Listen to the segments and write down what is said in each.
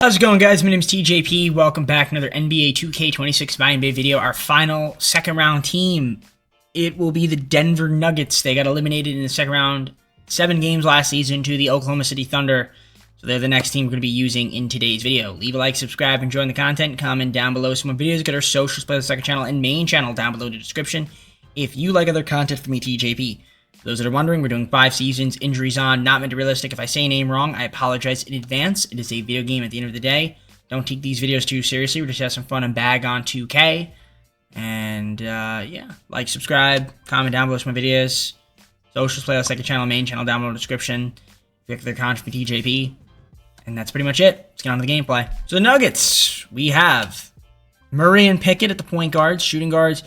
How's it going, guys? My name is TJP. Welcome back. Another NBA 2K26 MyNBA video. Our final second round team. It will be the Denver Nuggets. They got eliminated in the second round 7 games last season to the Oklahoma City Thunder. So they're the next team we're going to be using in today's video. Leave a like, subscribe, and join the content. Comment down below some more videos. Get our socials, play the second channel, and main channel down below in the description. If you like other content from me, TJP. For those that are wondering, we're doing 5 seasons, injuries on, not meant to be realistic. If I say a name wrong, I apologize in advance. It is a video game at the end of the day. Don't take these videos too seriously. We're just have some fun and bag on 2K. And, yeah. Like, subscribe, comment down below some videos. Socials, play the second channel, main channel down below in the description. If you like their content from TJP. And that's pretty much it. Let's get on to the gameplay. So the Nuggets, we have Murray and Pickett at the point guards, shooting guards,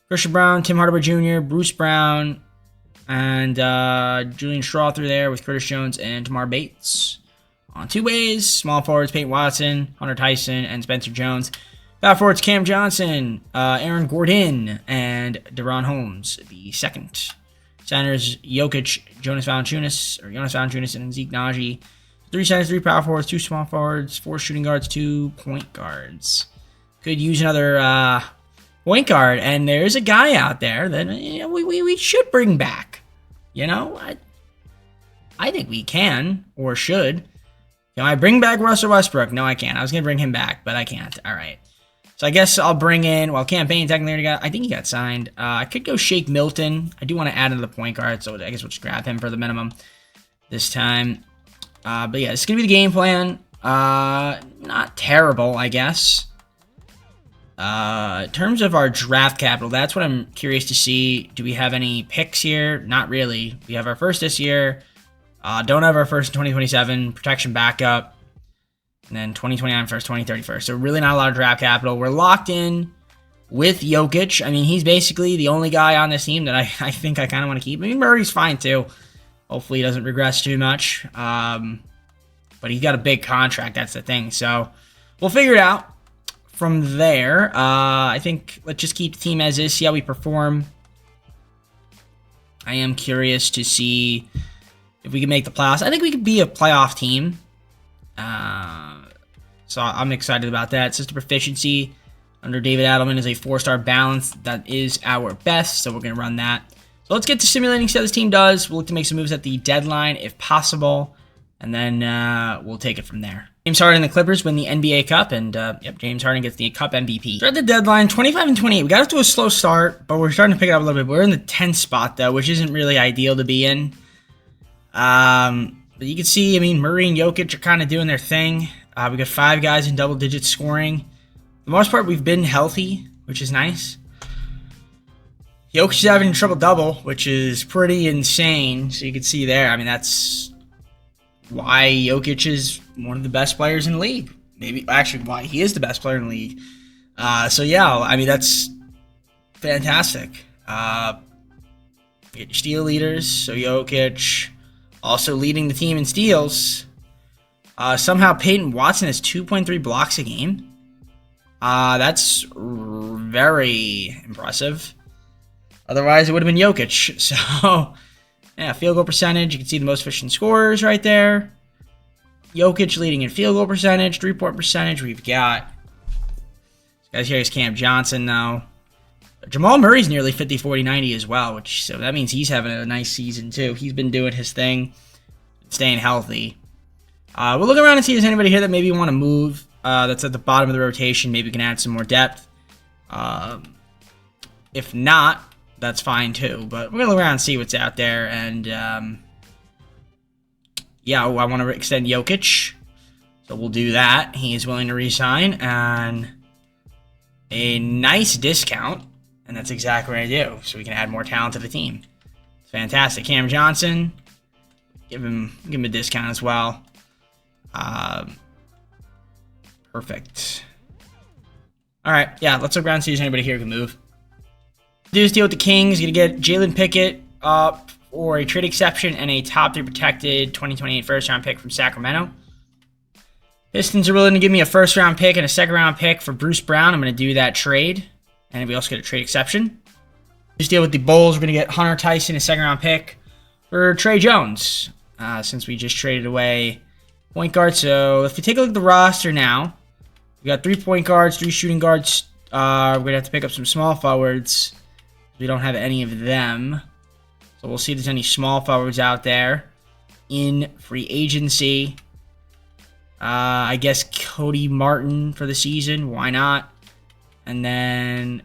Christian Brown, Tim Hardaway Jr., Bruce Brown, and Julian Straw through there with Curtis Jones and Tamar Bates. On two ways, small forwards, Peyton Watson, Hunter Tyson, and Spencer Jones. Power forwards, Cam Johnson, Aaron Gordon, and Deron Holmes, the second. Centers, Jokic, Jonas Valanciunas, and Zeke Naji. 3 centers, 3 power forwards, 2 small forwards, 4 shooting guards, 2 point guards. Could use another point guard, and there's a guy out there that we should bring back. You know, I think we can, or should. Can I bring back Russell Westbrook? No, I can't. I was going to bring him back, but I can't. All right. So I guess I'll bring in, well, Campaign technically already got, I think he got signed. I could go Shake Milton. I do want to add another point guard, so I guess we'll just grab him for the minimum this time. But yeah, this is going to be the game plan. Not terrible, I guess. In terms of our draft capital, that's what I'm curious to see. Do we have any picks here? Not really. We have our first this year. Don't have our first in 2027. Protection backup. And then 2029 first, 2031. So really not a lot of draft capital. We're locked in with Jokic. I mean, he's basically the only guy on this team that I think I kind of want to keep. I mean, Murray's fine too. Hopefully he doesn't regress too much. But he's got a big contract. That's the thing. So we'll figure it out. From there, I think let's just keep the team as is, see how we perform. I am curious to see if we can make the playoffs. I think we could be a playoff team. So I'm excited about that. System proficiency under David Adelman is a 4-star balance. That is our best, so we're going to run that. So let's get to simulating, see how this team does. We'll look to make some moves at the deadline if possible. And then we'll take it from there. James Harden and the Clippers win the NBA Cup, and yep, James Harden gets the Cup MVP. We're at the deadline, 25 and 28. We got off to a slow start, but we're starting to pick it up a little bit. We're in the 10th spot, though, which isn't really ideal to be in. But you can see, I mean, Murray and Jokic are kind of doing their thing. We got 5 guys in double-digit scoring. For the most part, we've been healthy, which is nice. Jokic is having a triple-double, which is pretty insane. So you can see there, I mean, that's why Jokic is one of the best players in the league. Maybe, actually, why he is the best player in the league. So, yeah, I mean, that's fantastic. Get your steal leaders. So, Jokic also leading the team in steals. Somehow, Peyton Watson has 2.3 blocks a game. That's very impressive. Otherwise, it would have been Jokic. So, yeah, field goal percentage. You can see the most efficient scorers right there. Jokic leading in field goal percentage, 3-point percentage. We've got, this guy's here is Cam Johnson now. Jamal Murray's nearly 50, 40, 90 as well, which, so that means he's having a nice season too. He's been doing his thing, staying healthy. We'll look around and see if there's anybody here that maybe want to move. That's at the bottom of the rotation. Maybe we can add some more depth. If not, that's fine too. But we're going to look around and see what's out there. And, yeah, I want to extend Jokic. So we'll do that. He is willing to re-sign. And a nice discount. And that's exactly what I do. So we can add more talent to the team. It's fantastic. Cam Johnson. Give him a discount as well. Perfect. All right. Yeah, let's look around and see if there's anybody here who can move. Do this deal with the Kings. Going to get Jalen Pickett up for a trade exception and a top 3 protected 2028 first-round pick from Sacramento. Pistons are willing to give me a first-round pick and a second-round pick for Bruce Brown. I'm going to do that trade. And we also get a trade exception. This deal with the Bulls. We're going to get Hunter Tyson, a second-round pick for Trey Jones. Since we just traded away Point guard. So if we take a look at the roster now, we got 3 point guards, 3 shooting guards. We're going to have to pick up some small forwards. We don't have any of them. So we'll see if there's any small forwards out there in free agency. I guess Cody Martin for the season. Why not? And then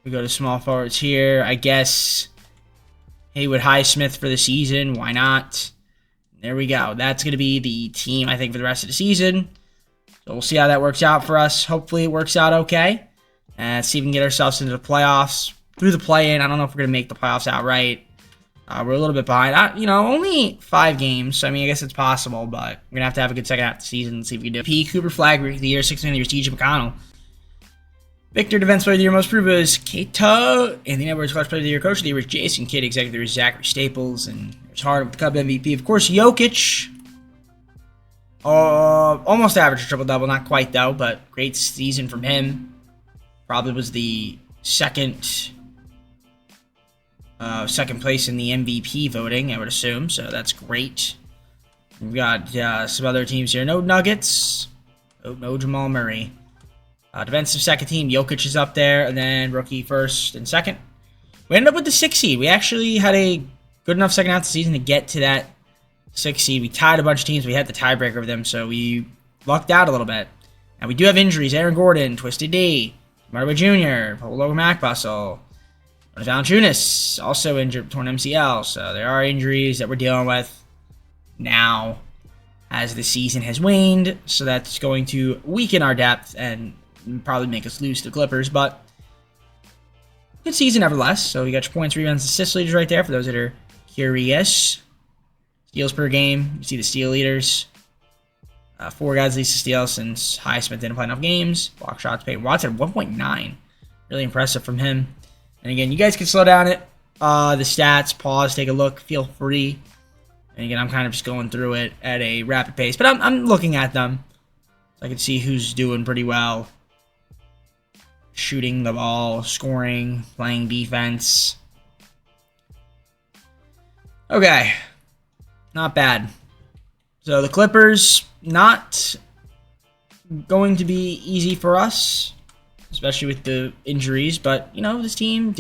we go to small forwards here. I guess Haywood Highsmith for the season. Why not? There we go. That's going to be the team, I think, for the rest of the season. So we'll see how that works out for us. Hopefully it works out okay. And see if we can get ourselves into the playoffs. Through the play-in, I don't know if we're going to make the playoffs outright. We're a little bit behind. Only 5 games. So, I mean, I guess it's possible. But we're going to have a good second half of the season and see if we can do it. P. Cooper Flag, Rookie of the Year, 6th Man of the Year, TJ McConnell. Victor, Defense Player of the Year, Most Improved is Kato. Anthony Edwards, Clutch Player of the Year, Coach of the Year was Jason Kidd. Executive of the Year is Zachary Staples. And there's Hard with the Cup MVP. Of course, Jokic. Almost average triple-double. Not quite, though. But great season from him. Probably was the second place in the MVP voting, I would assume. So that's great. We've got some other teams here. No Nuggets. No Jamal Murray. Defensive second team, Jokic is up there, and then rookie first and second. We ended up with the 6th seed. We actually had a good enough second half of the season to get to that 6th seed. We tied a bunch of teams. We had the tiebreaker of them, so we lucked out a little bit. And we do have injuries. Aaron Gordon, Twisted D, Marwa Jr., Polo MacBustle, Valanciunas, also injured, torn MCL. So there are injuries that we're dealing with now as the season has waned. So that's going to weaken our depth and probably make us lose to the Clippers, but good season nevertheless. So you got your points, rebounds, assist leaders right there for those that are curious. Steals per game, you see the steal leaders. 4 guys leads to steal since Highsmith didn't play enough games. Block shots paid. Watson 1.9, really impressive from him. And again, you guys can slow down it. The stats, pause, take a look, feel free. And again, I'm kind of just going through it at a rapid pace, but I'm looking at them. So I can see who's doing pretty well. Shooting the ball, scoring, playing defense. Okay. Not bad. So the Clippers, not going to be easy for us, especially with the injuries, but, this team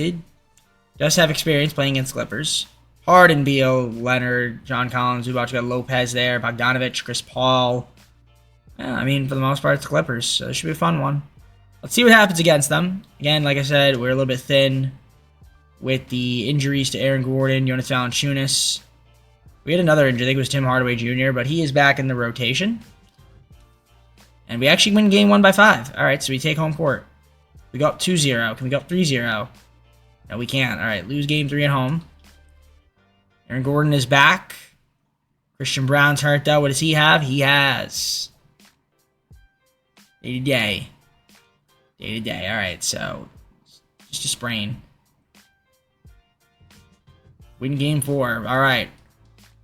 does have experience playing against Clippers. Harden, Beal, Leonard, John Collins, Zubac, got Lopez there, Bogdanovich, Chris Paul. Yeah, I mean, for the most part, it's the Clippers, so it should be a fun one. Let's see what happens against them. Again, like I said, we're a little bit thin with the injuries to Aaron Gordon, Jonas Valanciunas. We had another injury. I think it was Tim Hardaway Jr., but he is back in the rotation. And we actually win game 1 by 5. All right, so we take home court. We go up 2-0. Can we go up 3-0? No, we can't. All right, lose game 3 at home. Aaron Gordon is back. Christian Brown's hurt, though. What does he have? He has day-to-day. Day-to-day. All right, so just a sprain. Win game 4. All right.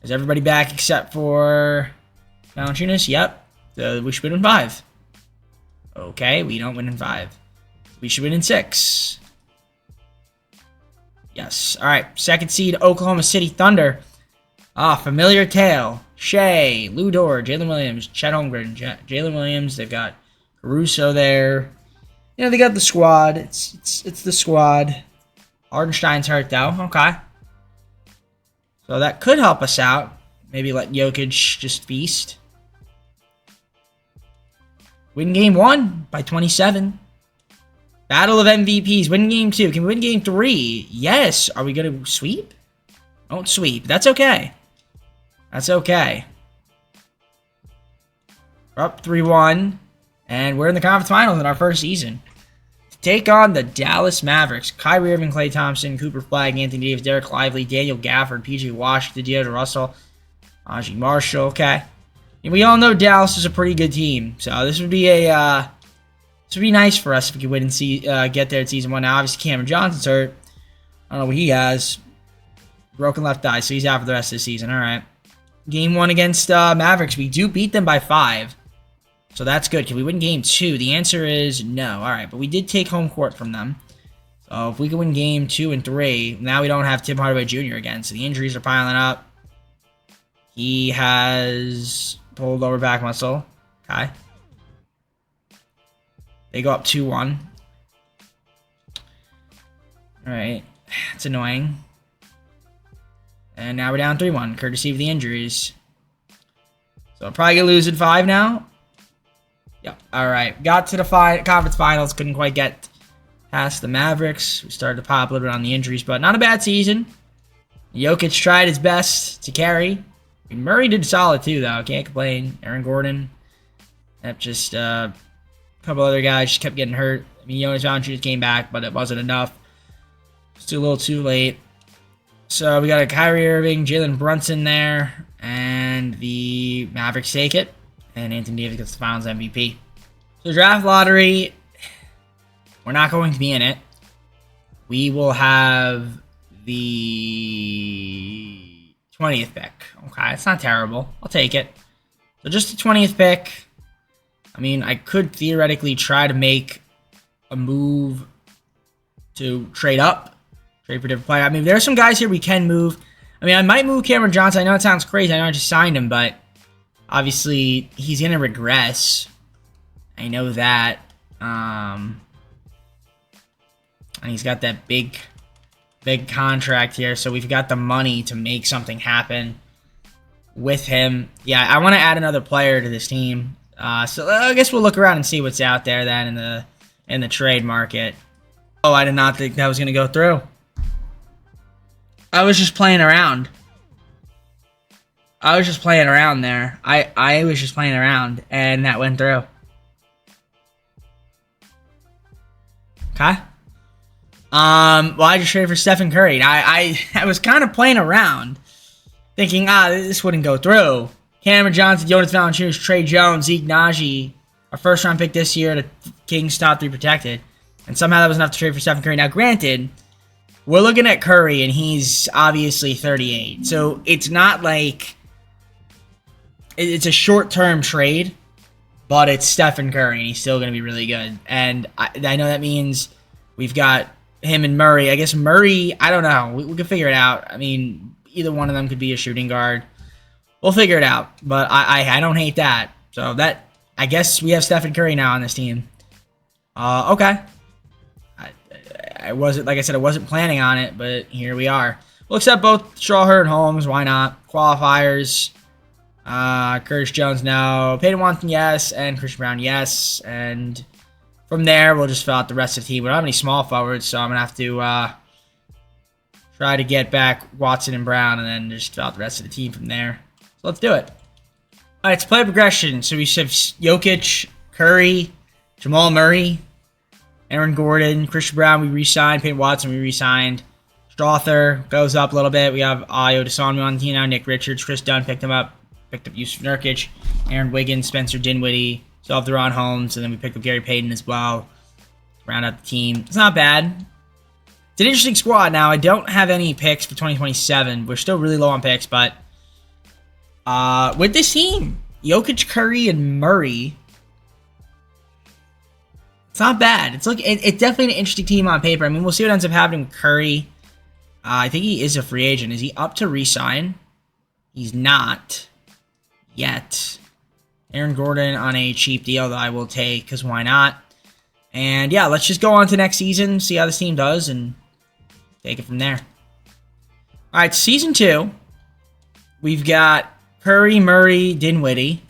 Is everybody back except for Valanciunas? Yep. We should win in 5. Okay, we don't win in 5. We should win in 6. Yes. All right. Second seed, Oklahoma City Thunder. Familiar tale. Shea, Lou Dort, Jalen Williams, Chet Holmgren, Jalen Williams. They've got Caruso there. They got the squad. It's the squad. Hardenstein's hurt, though. Okay. So that could help us out. Maybe let Jokic just feast. Win game 1 by 27. Battle of MVPs. Win game 2. Can we win game 3? Yes. Are we going to sweep? Don't sweep. That's okay. That's okay. We're up 3-1. And we're in the conference finals in our first season. To take on the Dallas Mavericks. Kyrie Irving, Klay Thompson, Cooper Flag, Anthony Davis, Derek Lively, Daniel Gafford, PJ Washington, D'Angelo Russell, Najee Marshall. Okay. And we all know Dallas is a pretty good team. So this would be nice for us if we could win and get there at season 1. Now, obviously, Cameron Johnson's hurt. I don't know what he has. Broken left eye, so he's out for the rest of the season. All right. Game 1 against Mavericks. We do beat them by 5. So that's good. Can we win game 2? The answer is no. All right, but we did take home court from them. So if we can win game 2 and 3, now we don't have Tim Hardaway Jr. again. So the injuries are piling up. He has pull lower back muscle. Okay. They go up 2-1. Alright. It's annoying. And now we're down 3-1, courtesy of the injuries. So probably gonna lose in 5 now. Yep. Alright. Got to the conference finals. Couldn't quite get past the Mavericks. We started to pop a little bit on the injuries, but not a bad season. Jokic tried his best to carry. Murray did solid too, though. Can't complain. Aaron Gordon. Just a couple other guys just kept getting hurt. I mean, Jonas Valanciunas came back, but it wasn't enough. Still a little too late. So we got a Kyrie Irving, Jalen Brunson there, and the Mavericks take it. And Anthony Davis gets the Finals MVP. So draft lottery, we're not going to be in it. We will have the 20th pick. Okay, it's not terrible. I'll take it. So just the 20th pick. I mean, I could theoretically try to make a move to trade up. Trade for different player. I mean, there are some guys here we can move. I mean, I might move Cameron Johnson. I know it sounds crazy. I know I just signed him, but obviously he's going to regress. I know that. And he's got that big contract here, so we've got the money to make something happen with him. Yeah, I want to add another player to this team. So I guess we'll look around and see what's out there then in the trade market. Oh, I did not think that was going to go through. I was just playing around. I was just playing around there. I was just playing around, and that went through. Okay. Well, I just traded for Stephen Curry. I was kind of playing around, thinking, this wouldn't go through. Cameron Johnson, Jonas Valanciunas, Trey Jones, Zeke Naji, our first-round pick this year, the Kings top 3 protected. And somehow that was enough to trade for Stephen Curry. Now, granted, we're looking at Curry, and he's obviously 38. So it's not like it's a short-term trade, but it's Stephen Curry, and he's still going to be really good. And I know that means we've got him and Murray. I guess Murray, I don't know. We can figure it out. I mean, either one of them could be a shooting guard. We'll figure it out, but I don't hate that. So that, I guess we have Stephen Curry now on this team. Okay. I wasn't, like I said, I wasn't planning on it, but here we are. We'll accept both Strawher and Holmes. Why not? Qualifiers. Curtis Jones, no. Peyton Watson, yes. And Christian Brown, yes. And from there, we'll just fill out the rest of the team. We don't have any small forwards, so I'm going to have to try to get back Watson and Brown and then just fill out the rest of the team from there. So let's do it. All right, it's play progression. So we have Jokic, Curry, Jamal Murray, Aaron Gordon, Christian Brown, we re-signed. Peyton Watson, we re-signed. Strawther goes up a little bit. We have Ayo Dosunmu on the team now. Nick Richards, Chris Dunn picked him up. Picked up Yusuf Nurkic, Aaron Wiggins, Spencer Dinwiddie. Still have De'Ron Holmes, and then we picked up Gary Payton as well. Round out the team. It's not bad. It's an interesting squad now. I don't have any picks for 2027. We're still really low on picks, but with this team, Jokic, Curry, and Murray, it's not bad. It's definitely an interesting team on paper. I mean, we'll see what ends up happening with Curry. I think he is a free agent. Is he up to re-sign? He's not yet. Aaron Gordon on a cheap deal that I will take, because why not? And yeah, let's just go on to next season, see how this team does, and take it from there. All right, season 2. We've got Curry, Murray, Dinwiddie,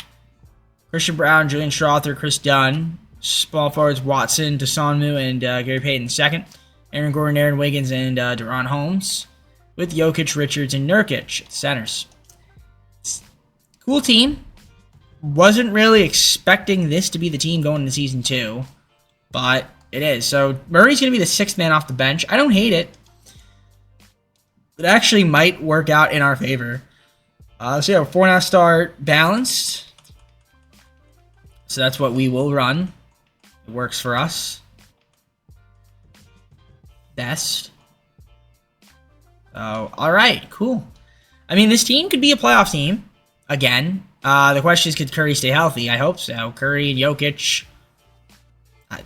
Christian Brown, Julian Strawther, Chris Dunn, small forwards Watson, Dosunmu, and Gary Payton second. Aaron Gordon, Aaron Wiggins, and De'Ron Holmes, with Jokic, Richards, and Nurkic at centers. Cool team. Wasn't really expecting this to be the team going into season 2, but it is. So Murray's going to be the 6th man off the bench. I don't hate it. It actually might work out in our favor. So yeah, 4.5 star balanced. So that's what we will run. It works for us best. So, all right, cool. I mean, this team could be a playoff team again. The question is, could Curry stay healthy? I hope so. Curry and Jokic.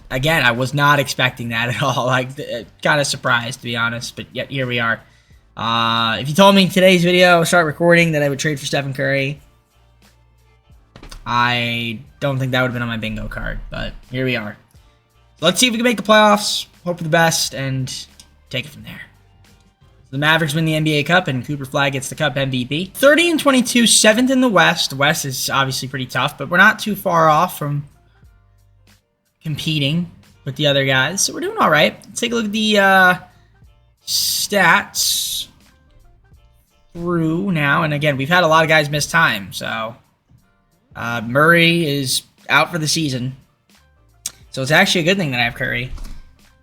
Again, I was not expecting that at all. Like, kind of surprised, to be honest. But yet, here we are. If you told me in today's video, start recording, that I would trade for Stephen Curry, I don't think that would have been on my bingo card, but here we are. So let's see if we can make the playoffs. Hope for the best and take it from there. The Mavericks win the NBA Cup, and Cooper Flag gets the Cup MVP. 30-22, 7th in the West. The West is obviously pretty tough, but we're not too far off from competing with the other guys, so we're doing all right. Let's take a look at the stats through now, and again, we've had a lot of guys miss time, so Murray is out for the season, so it's actually a good thing that I have Curry,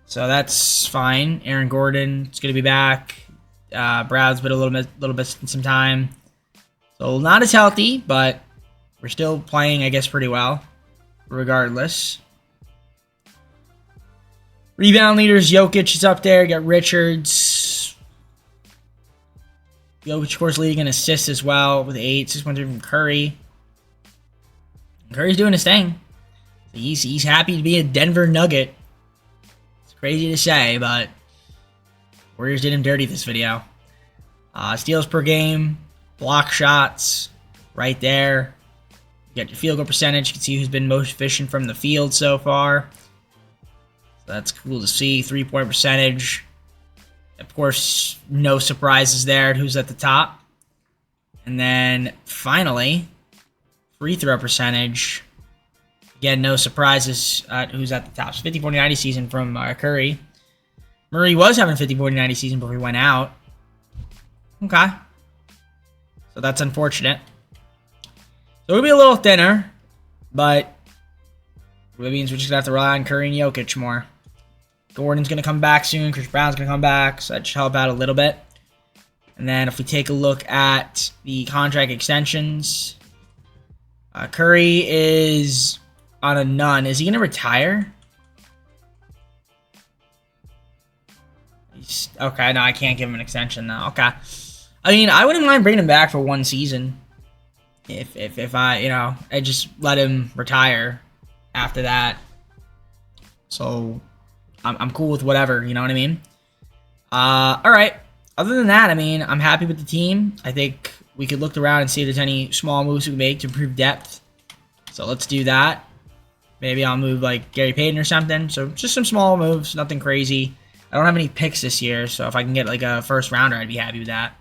so that's fine. Aaron Gordon is going to be back. Brad's been a little bit some time, so not as healthy, but we're still playing, I guess, pretty well, regardless. Rebound leaders, Jokic is up there. You got Richards. Jokic, of course, leading in assists as well with 8. 6 points from Curry. Curry's doing his thing. He's happy to be a Denver Nugget. It's crazy to say, but Warriors did him dirty this video. Steals per game, block shots, right there. You got your field goal percentage. You can see who's been most efficient from the field so far. So that's cool to see. 3-point percentage. Of course, no surprises there. Who's at the top? And then finally, free throw percentage. Again, no surprises at who's at the top. So 50-40-90 season from Curry. Murray was having a 50-40-90 season before he went out. Okay. So that's unfortunate. So it'll be a little thinner, but it means we're just going to have to rely on Curry and Jokic more. Gordon's going to come back soon. Chris Brown's going to come back, so that should help out a little bit. And then if we take a look at the contract extensions, Curry is on a none. Is he going to retire? Okay, no, I can't give him an extension now. Okay. I mean, I wouldn't mind bringing him back for one season. If I just let him retire after that. So I'm cool with whatever, you know what I mean? All right. Other than that, I mean, I'm happy with the team. I think we could look around and see if there's any small moves we can make to improve depth. So let's do that. Maybe I'll move like Gary Payton or something. So just some small moves, nothing crazy. I don't have any picks this year, so if I can get like a first rounder, I'd be happy with that.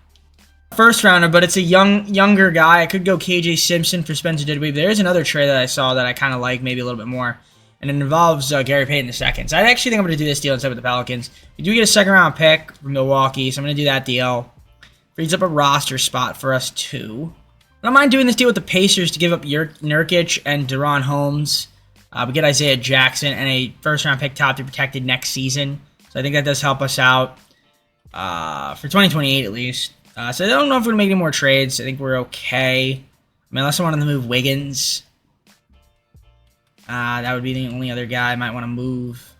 First rounder, but it's a younger guy. I could go KJ Simpson for Spencer Dinwiddie. There's another trade that I saw that I kind of like maybe a little bit more, and it involves Gary Payton II. So I actually think I'm going to do this deal instead with the Pelicans. We do get a second round pick from Milwaukee, so I'm going to do that deal. Frees up a roster spot for us too. I don't mind doing this deal with the Pacers to give up Nurkic and De'Ron Holmes. We get Isaiah Jackson and a first round pick top to be protected next season. So I think that does help us out for 2028 at least. So I don't know if we're going to make any more trades. I think we're okay. I mean, unless I wanted to move Wiggins. That would be the only other guy I might want to move.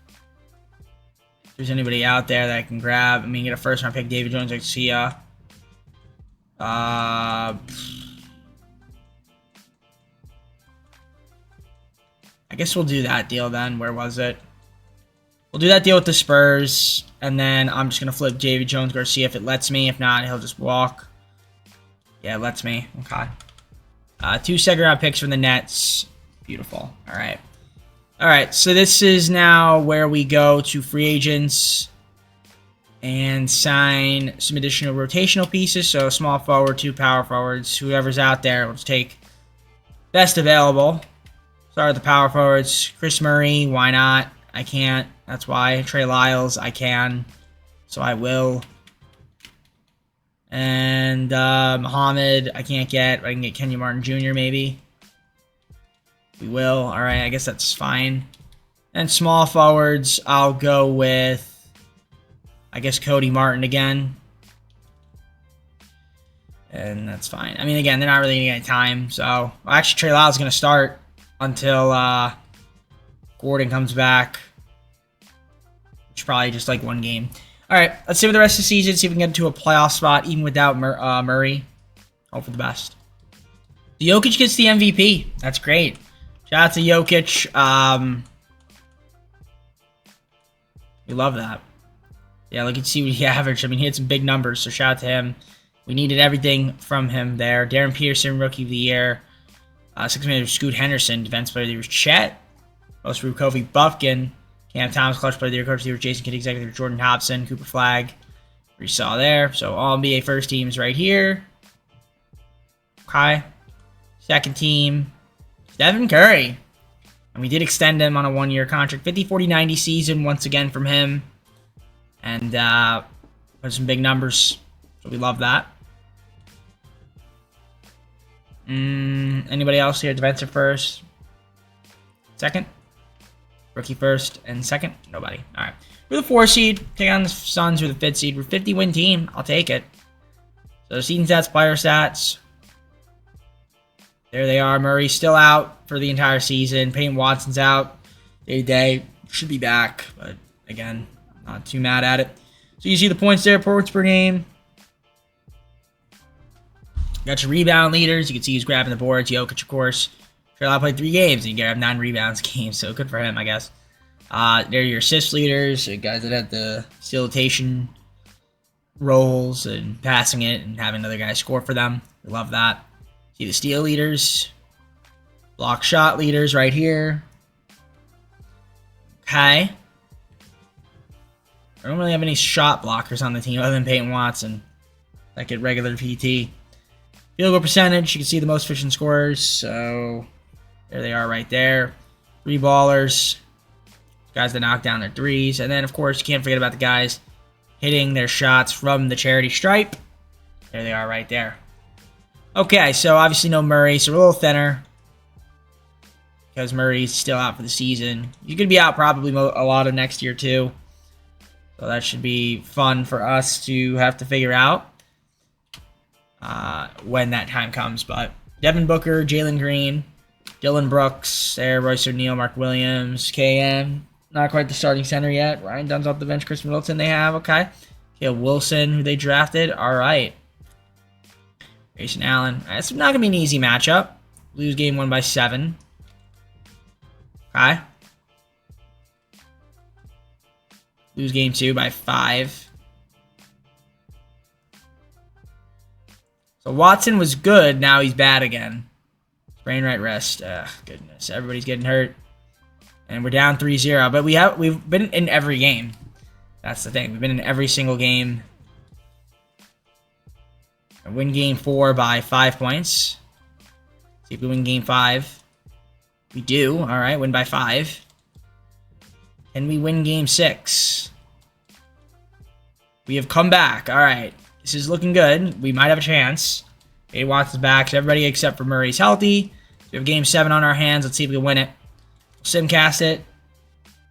If there's anybody out there that I can grab. I mean, get a first round pick, David Jones, Garcia. I guess we'll do that deal then. Where was it? We'll do that deal with the Spurs, and then I'm just going to flip David Jones Garcia if it lets me. If not, he'll just walk. Yeah, it lets me. Okay. 2 second round picks from the Nets. Beautiful. All right. All right, so this is now where we go to free agents and sign some additional rotational pieces. So small forward, 2 power forwards, whoever's out there. Let's take best available. Start with the power forwards. Chris Murray, why not? I can't. That's why. Trey Lyles, I can. So I will. And Muhammad, I can't get. I can get Kenyon Martin Jr. maybe. We will. All right, I guess that's fine. And small forwards, I'll go with, I guess, Cody Martin again. And that's fine. I mean, again, they're not really getting any time. So, well, actually, Trey Lyles is going to start until Gordon comes back. Which is probably just like one game. All right, let's see what the rest of the season. See if we can get into a playoff spot even without Murray. Hope for the best. Jokic gets the MVP. That's great. Shout out to Jokic. We love that. Yeah, look and see what he averaged. I mean, he had some big numbers, so shout out to him. We needed everything from him there. Darren Peterson, Rookie of the Year. 6-man was Scoot Henderson. Defense player of the year was Chet. Most improved Kofi Buffkin. Cam Thomas, clutch player of the year. Coach of the year was Jason Kidd. Executive Jordan Hobson. Cooper Flagg. We saw there. So all NBA first teams right here. Okay. Second team, Stephen Curry. And we did extend him on a 1-year contract. 50, 40, 90 season once again from him. And put some big numbers. So we love that. Anybody else here? Defensive first. Second. Rookie first and second. Nobody. All right. We're the 4 seed. Take on the Suns. We're the 5th seed. We're 50-win team. I'll take it. So season stats, player stats. There they are. Murray's still out for the entire season. Peyton Watson's out day to day. Should be back, but again, not too mad at it. So you see the points there, points per game. Got your rebound leaders. You can see who's grabbing the boards. Jokic, of course. Sherlock played 3 games, and you can have 9 rebounds a game, so good for him, I guess. There are your assist leaders, guys that have the facilitation roles and passing it and having other guys score for them. We love that. See the steal leaders, block shot leaders right here. Okay. I don't really have any shot blockers on the team other than Peyton Watson. That get regular PT. Field goal percentage, you can see the most efficient scorers. So there they are right there. 3 ballers. Guys that knock down their threes. And then, of course, you can't forget about the guys hitting their shots from the charity stripe. There they are right there. Okay, so obviously no Murray, so we're a little thinner because Murray's still out for the season. He's going to be out probably a lot of next year too. So that should be fun for us to have to figure out when that time comes. But Devin Booker, Jalen Green, Dylan Brooks, there, Royce O'Neal, Mark Williams, KM. Not quite the starting center yet. Ryan Dunn's off the bench. Chris Middleton they have. Okay. Caleb Wilson, who they drafted. All right. Grayson Allen. It's not going to be an easy matchup. Lose game 1 by 7. Okay. Lose game 2 by 5. So Watson was good. Now he's bad again. Sprained right wrist. Ugh, goodness. Everybody's getting hurt. And we're down 3-0. But we've been in every game. That's the thing. We've been in every single game. Win game 4 by 5 points. See if we win game 5. We do. All right, win by 5. Can we win game 6? We have come back. All right, this is looking good. We might have a chance. A Watson's back. So everybody except for Murray's healthy. We have game 7 on our hands. Let's see if we can win it. Simcast it.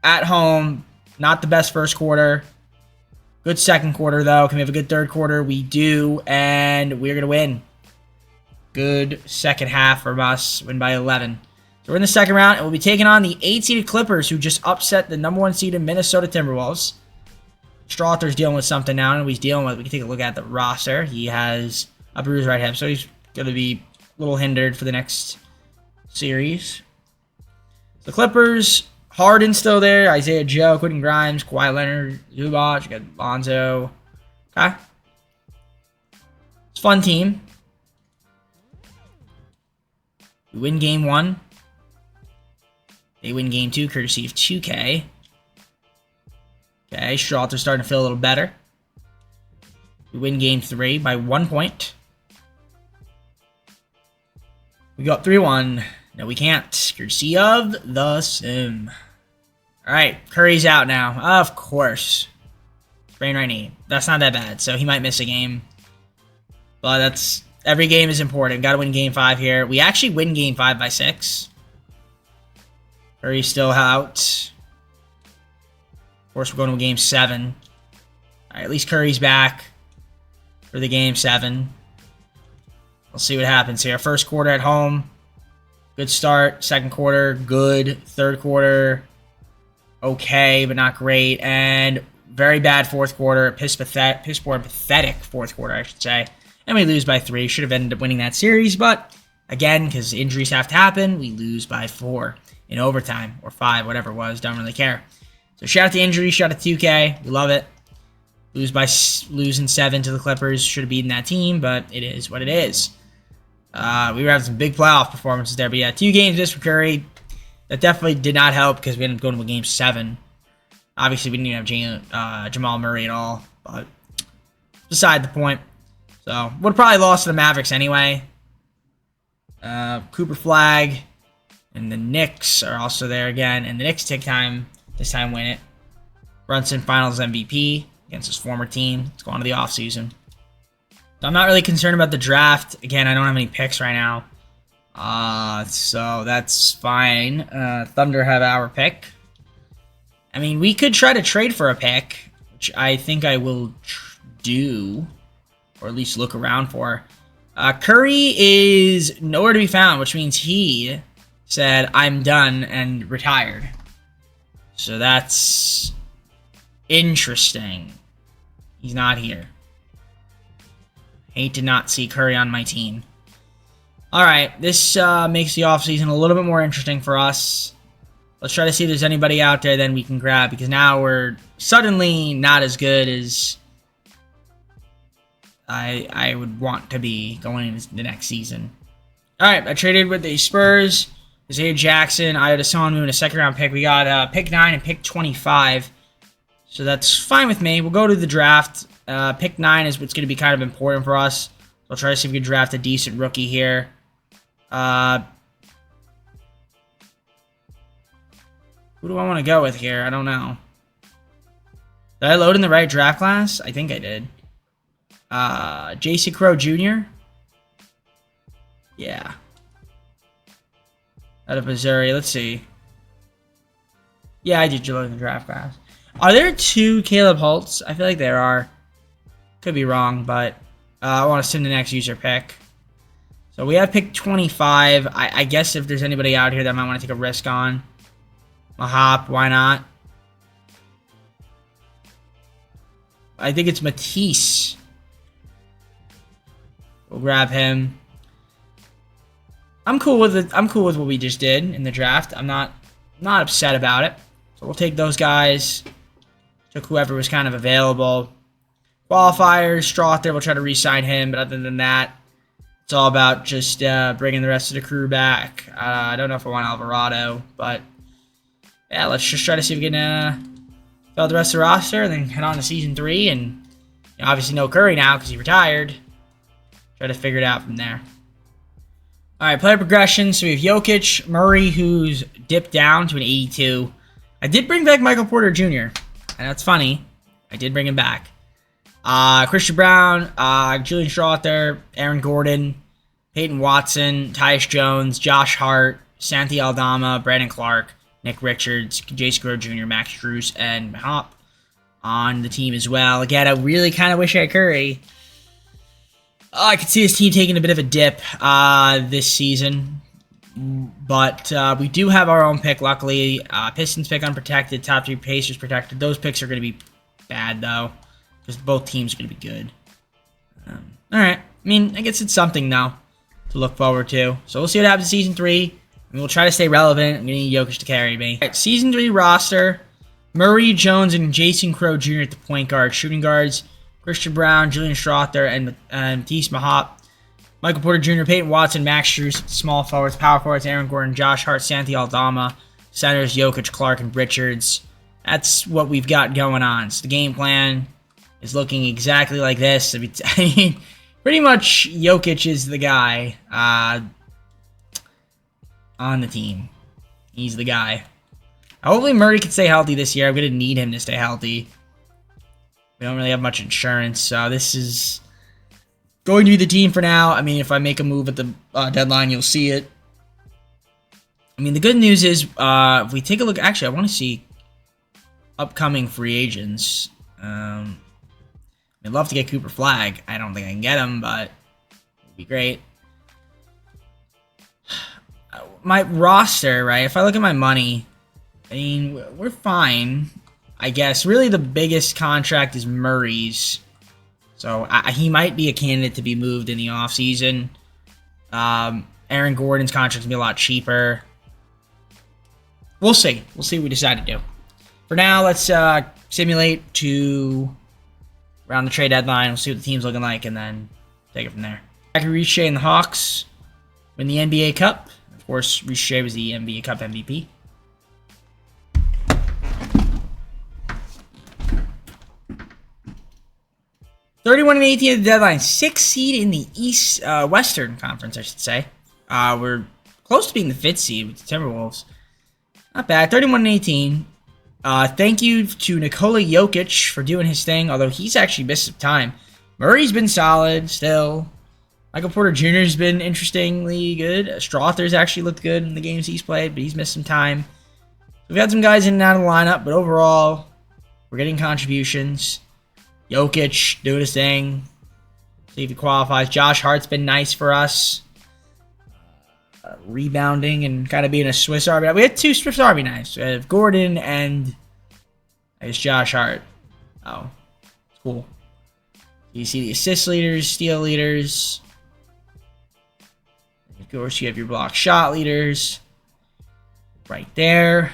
At home. Not the best first quarter. Good second quarter, though. Can we have a good third quarter? We do, and we're going to win. Good second half from us. Win by 11. So we're in the second round, and we'll be taking on the 8-seeded Clippers, who just upset the number 1 seeded Minnesota Timberwolves. Strother's dealing with something now, and he's dealing with. We can take a look at the roster. He has a bruised right hip, so he's going to be a little hindered for the next series. The Clippers... Harden still there. Isaiah Joe, Quentin Grimes, Kawhi Leonard, Zubac. You got Lonzo. Okay. It's a fun team. We win game 1. They win game 2, courtesy of 2K. Okay, Strother's starting to feel a little better. We win game 3 by 1 point. We go up 3-1. No, we can't. Courtesy of the Sim. All right, Curry's out now. Of course. Sprained right knee. That's not that bad, so he might miss a game. But every game is important. Got to win game 5 here. We actually win game 5 by 6. Curry's still out. Of course, we're going to game 7. All right, at least Curry's back for the game 7. We'll see what happens here. First quarter at home. Good start. Second quarter, good. Third quarter, okay, but not great. And very bad fourth quarter. Piss poor and pathetic fourth quarter, I should say. And we lose by 3. Should have ended up winning that series, but again, because injuries have to happen, we lose by 4 in overtime or 5, whatever it was. Don't really care. So shout out to injury, shout out to 2K. We love it. Losing 7 to the Clippers. Should have beaten that team, but it is what it is. We were having some big playoff performances there. But yeah, 2 games missed for Curry. That definitely did not help because we ended up going to a game 7. Obviously, we didn't even have Jamal Murray at all. But beside the point. So, would have probably lost to the Mavericks anyway. Cooper Flag and the Knicks are also there again. And the Knicks take time, this time win it. Brunson Finals MVP against his former team. Let's go on to the offseason. So I'm not really concerned about the draft. Again, I don't have any picks right now. So that's fine. Thunder have our pick. I mean, we could try to trade for a pick, which I think I will do, or at least look around for. Curry is nowhere to be found, which means he said, I'm done, and retired. So that's interesting. He's not here. Hate to not see Curry on my team. Alright, this makes the offseason a little bit more interesting for us. Let's try to see if there's anybody out there then we can grab, because now we're suddenly not as good as I would want to be going into the next season. Alright, I traded with the Spurs. Isaiah Jackson, Ayo Dosunmu, and a second-round pick. We got pick 9 and pick 25. So that's fine with me. We'll go to the draft. Pick 9 is what's going to be kind of important for us. So I'll try to see if we can draft a decent rookie here. Who do I want to go with here? I don't know. Did I load in the right draft class? I think I did. J.C. Crow Jr.? Yeah. Out of Missouri. Let's see. Yeah, I did load in the draft class. Are there 2 Caleb Holtz? I feel like there are. Could be wrong, but I want to send the next user pick. So we have pick 25. I guess if there's anybody out here that I might want to take a risk on. Mahop, why not? I think it's Matisse. We'll grab him. I'm cool with it. I'm cool with what we just did in the draft. I'm not upset about it. So we'll take those guys. Took whoever was kind of available. Qualifiers, Strother, we'll try to re-sign him, but other than that, it's all about just bringing the rest of the crew back. I don't know if I want Alvarado, but yeah, let's just try to see if we can fill out the rest of the roster and then head on to Season 3. And you know, obviously no Curry now because he retired. Try to figure it out from there. All right, player progression. So we have Jokic, Murray, who's dipped down to an 82. I did bring back Michael Porter Jr., and that's funny. I did bring him back. Christian Brown, Julian Strother, Aaron Gordon, Peyton Watson, Tyus Jones, Josh Hart, Santi Aldama, Brandon Clark, Nick Richards, J.C. Crow Jr., Max Strus, and Hop on the team as well. Again, I really kind of wish I had Curry. I could see his team taking a bit of a dip this season. But we do have our own pick, luckily. Pistons pick unprotected, top 3 Pacers protected. Those picks are going to be bad, though, because both teams are going to be good. Alright, I mean, I guess it's something now to look forward to. So we'll see what happens in Season 3. And we'll try to stay relevant. I'm going to need Jokic to carry me. Alright, Season 3 roster. Murray, Jones, and Jason Crow Jr. at the point guard. Shooting guards, Christian Brown, Julian Strother, and Matisse Mahop. Michael Porter Jr., Peyton Watson, Max Strus, small forwards, power forwards, Aaron Gordon, Josh Hart, Santi Aldama, centers, Jokic, Clark, and Richards. That's what we've got going on. So the game plan is looking exactly like this. I mean, pretty much Jokic is the guy on the team. He's the guy. Hopefully Murray can stay healthy this year. I'm going to need him to stay healthy. We don't really have much insurance, so this is going to be the team for now. I mean, if I make a move at the deadline, you'll see it. I mean, the good news is, if we take a look... Actually, I want to see upcoming free agents. I'd love to get Cooper Flag. I don't think I can get him, but it would be great. My roster, right? If I look at my money, I mean, we're fine, I guess. Really, the biggest contract is Murray's. So he might be a candidate to be moved in the offseason. Aaron Gordon's contract will be a lot cheaper. We'll see. We'll see what we decide to do. For now, let's simulate to around the trade deadline. We'll see what the team's looking like, and then take it from there. Riche and the Hawks. win the NBA Cup. Of course, Richer was the NBA Cup MVP. (31-18) at the deadline. 6th seed in the Western Conference, I should say. We're close to being the 5th seed with the Timberwolves. Not bad. 31-18. Thank you to Nikola Jokic for doing his thing, although he's actually missed some time. Murray's been solid still. Michael Porter Jr. has been interestingly good. Strother's actually looked good in the games he's played, but he's missed some time. We've had some guys in and out of the lineup, but overall, we're getting contributions. Jokic doing his thing. See if he qualifies. Josh Hart's been nice for us. Rebounding and kind of being a Swiss Army knife. We had 2 Swiss Army knives. We have Gordon and I guess Josh Hart. Oh, cool. You see the assist leaders, steal leaders. Of course, you have your block shot leaders right there.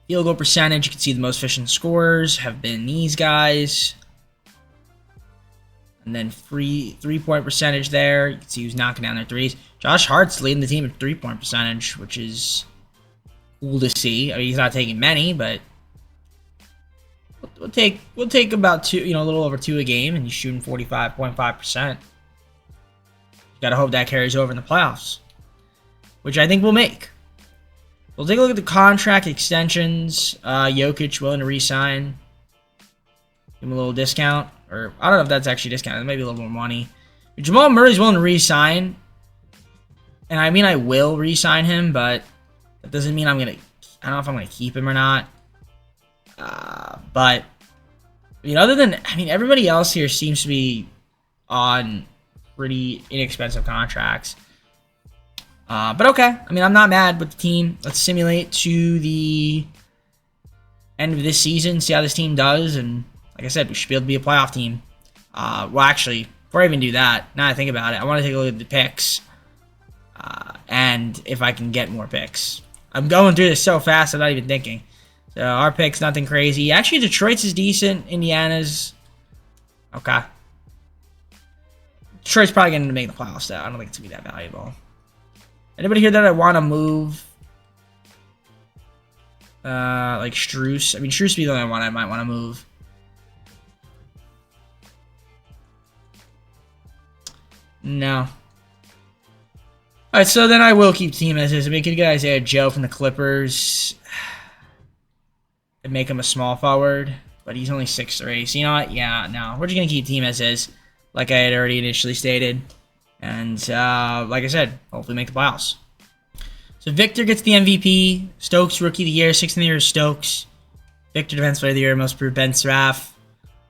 Field goal percentage, you can see the most efficient scorers have been these guys. And then free three-point percentage there. You can see who's knocking down their threes. Josh Hart's leading the team in three-point percentage, which is cool to see. I mean, he's not taking many, but we'll take about 2, a little over 2 a game, and he's shooting 45.5%. Gotta hope that carries over in the playoffs, which I think we'll make. We'll take a look at the contract extensions. Jokic willing to re-sign. Give him a little discount. Or, I don't know if that's actually discounted. Maybe a little more money. But Jamal Murray's willing to re-sign. And I mean, I will re-sign him, but that doesn't mean I don't know if I'm going to keep him or not. But, everybody else here seems to be on pretty inexpensive contracts. But okay. I'm not mad with the team. Let's simulate to the end of this season, see how this team does, and like I said, we should be able to be a playoff team. Well, actually, before I even do that, now I think about it, I want to take a look at the picks, and if I can get more picks. I'm going through this so fast, I'm not even thinking. So our picks, nothing crazy. Actually, Detroit's is decent. Indiana's okay. Detroit's probably going to make the playoffs, though. I don't think it's going to be that valuable. Anybody here that I want to move? Like Strus. Strus would be the only one I might want to move. No. Alright, so then I will keep team as is. Could get Isaiah Joe from the Clippers and make him a small forward, but he's only 6'3". So you know what? Yeah, no. We're just going to keep team as is, like I had already initially stated. And like I said, hopefully make the playoffs. So Victor gets the MVP. Stokes, Rookie of the Year. 6th in the year is Stokes. Victor, Defensive Player of the Year, Most Improved, Ben Straff.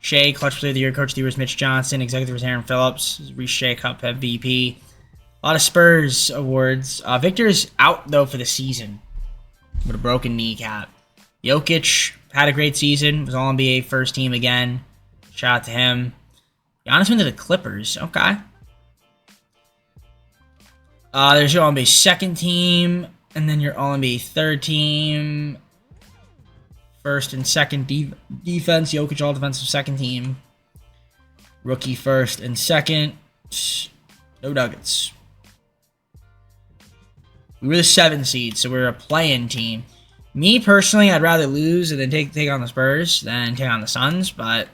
Shea, Clutch Player of the Year, Coach of the Year was Mitch Johnson. Executive was Aaron Phillips. Reese Shea Cup MVP. A lot of Spurs awards. Victor's out, though, for the season with a broken kneecap. Jokic had a great season. Was All-NBA first team again. Shout out to him. Giannis went to the Clippers. Okay. There's your All-NBA second team. And then your All-NBA third team. First and second defense. Jokic all-defensive second team. Rookie first and second. No Nuggets. We were the 7th seed, so we're a play-in team. Me, personally, I'd rather lose and then take on the Spurs than take on the Suns, but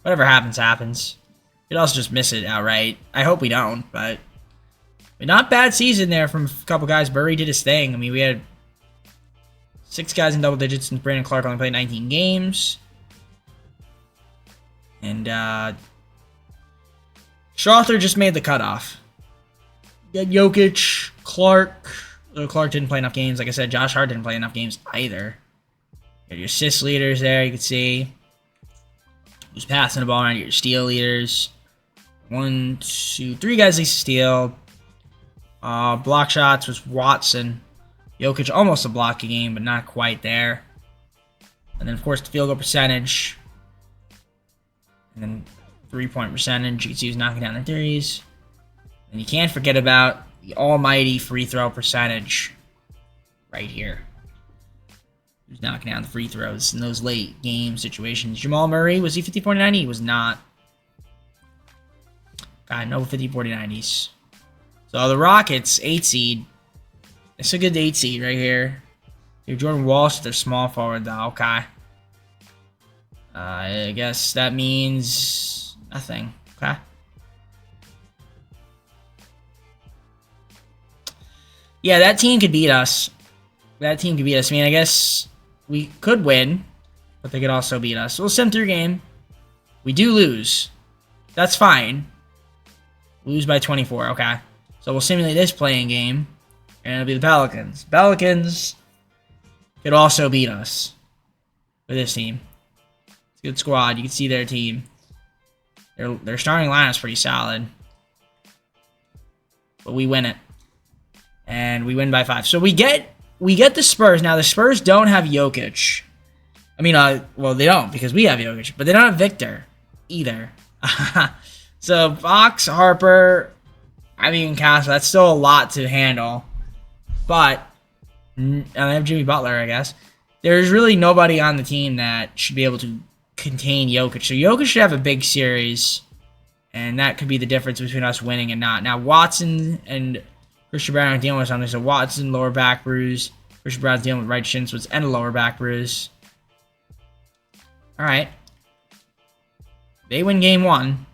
whatever happens, happens. We'd also just miss it outright. I hope we don't, but not bad season there from a couple guys. Burry did his thing. We had 6 guys in double digits, and Brandon Clark only played 19 games. And Strother just made the cutoff. You had Jokic, Clark. Though Clark didn't play enough games. Like I said, Josh Hart didn't play enough games either. You had your assist leaders there, you can see. Who's passing the ball around, your steal leaders. 1, 2, 3 guys least steal. Block shots was Watson. Jokic almost a block a game, but not quite there. And then, of course, the field goal percentage. And then 3-point percentage. You can see who's knocking down the threes. And you can't forget about the almighty free throw percentage right here. Who's knocking down the free throws in those late game situations. Jamal Murray, was he 50-40-90? He was not. God, no 50-40-90s. So the Rockets, 8 seed. It's a good 8 seed right here. You're Jordan Walsh, they're small forward though. Okay. I guess that means nothing. Okay. Yeah, that team could beat us. That team could beat us. I mean, I guess we could win, but they could also beat us. We'll sim through game. We do lose. That's fine. Lose by 24. Okay. So we'll simulate this playing game, and it'll be the Pelicans. Pelicans could also beat us with this team. It's a good squad. You can see their team. Their starting lineup's pretty solid, but we win it, and we win by 5. So we get the Spurs. Now the Spurs don't have Jokic. I mean, well, they don't because we have Jokic, but they don't have Victor either. So Fox, Harper, I mean Castle. That's still a lot to handle, but and I have Jimmy Butler, I guess. There's really nobody on the team that should be able to contain Jokic. So Jokic should have a big series, and that could be the difference between us winning and not. Now Watson and Christian Brown are dealing with something. So Watson, lower back bruise. Christian Brown's dealing with right shin splints and a lower back bruise. All right. They win game 1.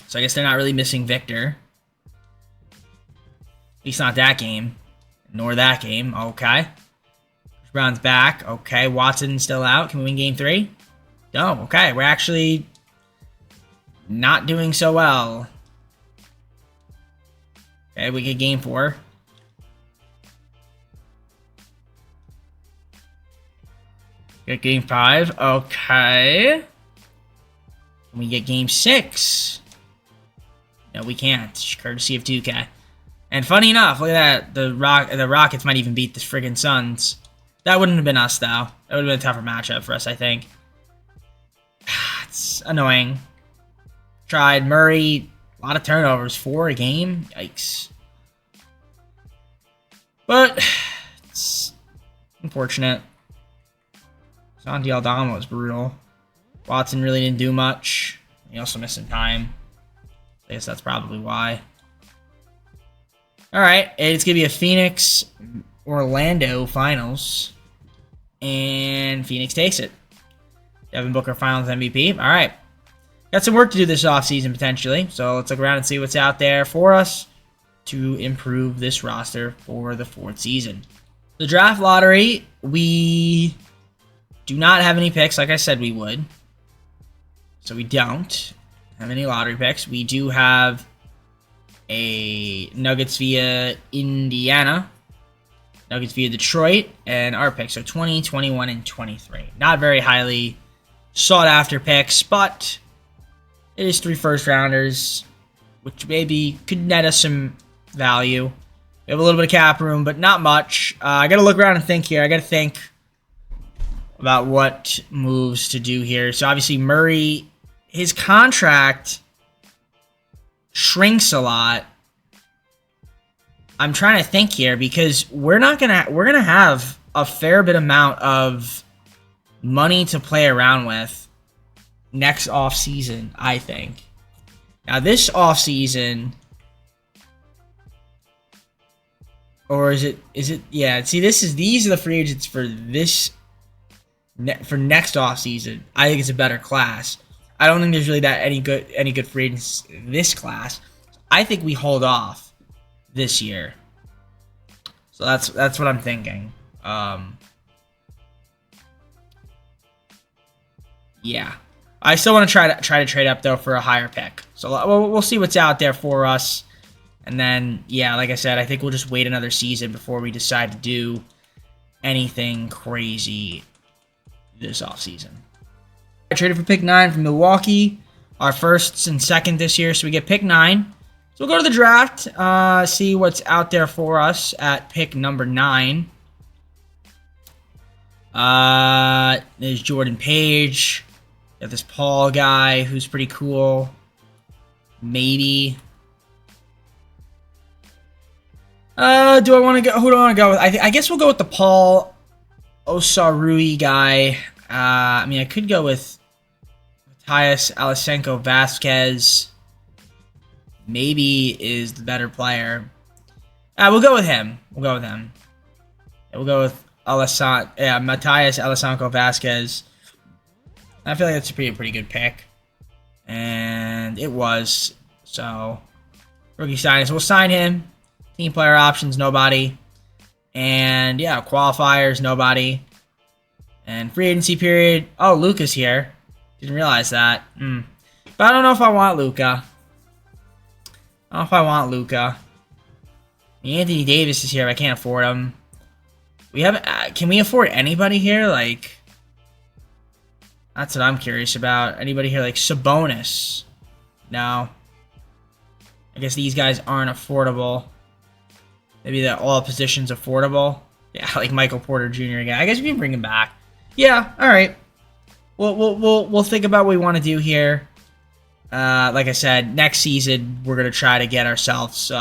So I guess they're not really missing Victor. At least not that game. Nor that game. Okay. Brown's back. Okay. Watson's still out. Can we win game 3? No. Okay. We're actually not doing so well. Okay. We get game 4. Get game 5. Okay. Can we get game 6? No, we can't. Courtesy of 2K. And funny enough, look at that. The Rockets might even beat the friggin' Suns. That wouldn't have been us, though. That would have been a tougher matchup for us, I think. It's annoying. Tried Murray. A lot of turnovers. 4 a game. Yikes. But it's unfortunate. Santi Aldama was brutal. Watson really didn't do much. He also missed some time. I guess that's probably why. Alright, it's going to be a Phoenix-Orlando finals. And Phoenix takes it. Devin Booker finals MVP. Alright. Got some work to do this offseason, potentially. So let's look around and see what's out there for us to improve this roster for the 4th season. The draft lottery, we do not have any picks like I said we would. So we don't have any lottery picks. We do have a Nuggets via Indiana, Nuggets via Detroit, and our picks. So 20, 21, and 23. Not very highly sought after picks, but it is 3 first-rounders, which maybe could net us some value. We have a little bit of cap room, but not much. I got to look around and think here. I got to think about what moves to do here. So obviously Murray, his contract shrinks a lot. I'm trying to think here because we're gonna have a fair bit amount of money to play around with next off season, I think. Now this off season, or is it yeah, see these are the free agents for next off season. I think it's a better class. I don't think there's really any good free agents in this class. I think we hold off this year. So that's what I'm thinking. Yeah. I still want to try to trade up though for a higher pick. So we'll see what's out there for us. And then yeah, like I said, I think we'll just wait another season before we decide to do anything crazy this offseason. I traded for pick 9 from Milwaukee, our first and second this year, so we get pick 9. So we'll go to the draft, see what's out there for us at pick number 9. There's Jordan Page. Got this Paul guy who's pretty cool. Maybe. Do I want to go? Who do I want to go with? I guess we'll go with the Paul Osarui guy. I mean, I could go with Matthias Alasenko Vasquez. maybe is the better player. We'll go with him. We'll go with him. We'll go with Matthias Alessandro Vasquez. I feel like that's a pretty good pick. And it was. So, rookie signing. So we'll sign him. Team player options, nobody. And yeah, qualifiers, nobody. And free agency period. Oh, Luka's here. Didn't realize that. But I don't know if I want Luka. Anthony Davis is here. I can't afford him. We have. Can we afford anybody here? Like, that's what I'm curious about. Anybody here like Sabonis? No. I guess these guys aren't affordable. Maybe that all positions affordable. Yeah, like Michael Porter Jr. again. I guess we can bring him back. Yeah. All right. We'll think about what we want to do here. Like I said, next season we're gonna try to get ourselves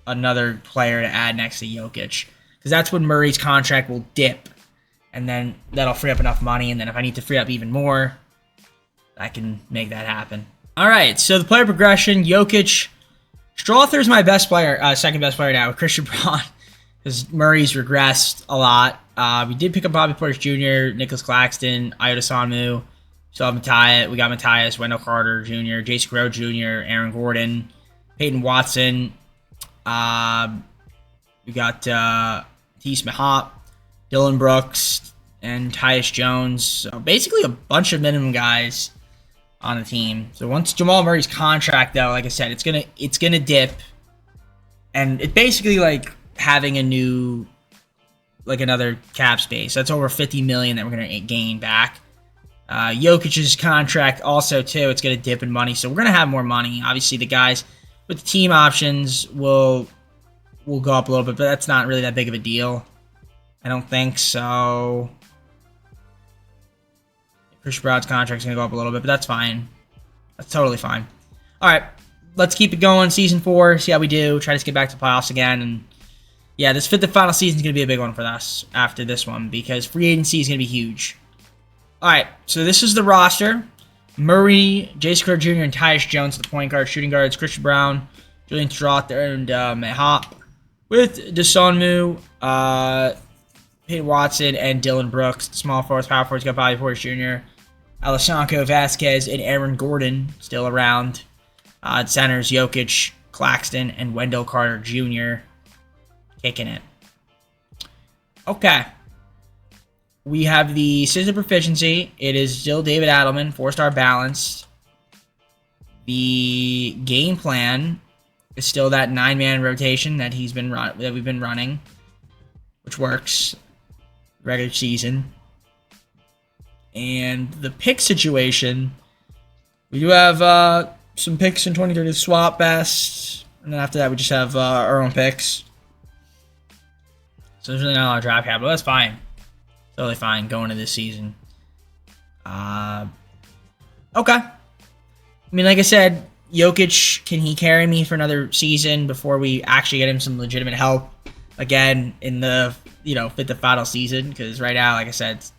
another player to add next to Jokic, because that's when Murray's contract will dip, and then that'll free up enough money. And then if I need to free up even more, I can make that happen. All right. So the player progression: Jokic, Strother's my best player, second best player now with Christian Braun, because Murray's regressed a lot. We did pick up Bobby Portis Jr., Nicholas Claxton, Iota Sonmu. So we got Matthias, Wendell Carter Jr., Jason Crowe Jr., Aaron Gordon, Peyton Watson. We got Tees Mahop, Dylan Brooks, and Tyus Jones. So basically a bunch of minimum guys on the team. So once Jamal Murray's contract, though, like I said, it's gonna dip, and it's basically like having another cap space. That's over $50 million that we're gonna gain back. Jokic's contract also too. It's gonna dip in money, so we're gonna have more money. Obviously, the guys with the team options will go up a little bit, but that's not really that big of a deal. I don't think so. Chris Brown's contract's gonna go up a little bit, but that's fine. That's totally fine. All right, let's keep it going. Season 4, see how we do. Try to get back to playoffs again, and yeah, this fifth and final season is gonna be a big one for us after this one, because free agency is gonna be huge. All right, so this is the roster. Murray, Jason Crowe Jr., and Tyus Jones at the point guard. Shooting guards, Christian Braun, Julian Strother, and Mahop. With Desonmu, Peyton Watson, and Dylan Brooks. Small forwards, power forwards, got Bobby Portis Jr., Alessandro Vasquez, and Aaron Gordon still around. Centers, Jokic, Claxton, and Wendell Carter Jr. kicking it. Okay. We have the system proficiency. It is still David Adelman, 4-star balanced. The game plan is still that 9-man rotation that we've been running, which works regular season. And the pick situation, we do have some picks in 2030 to swap best, and then after that we just have our own picks. So there's really not a lot of draft capital. That's fine. Totally fine going into this season. Okay. I mean, like I said, Jokic, can he carry me for another season before we actually get him some legitimate help again in the, fifth and final season? Because right now, like I said, it's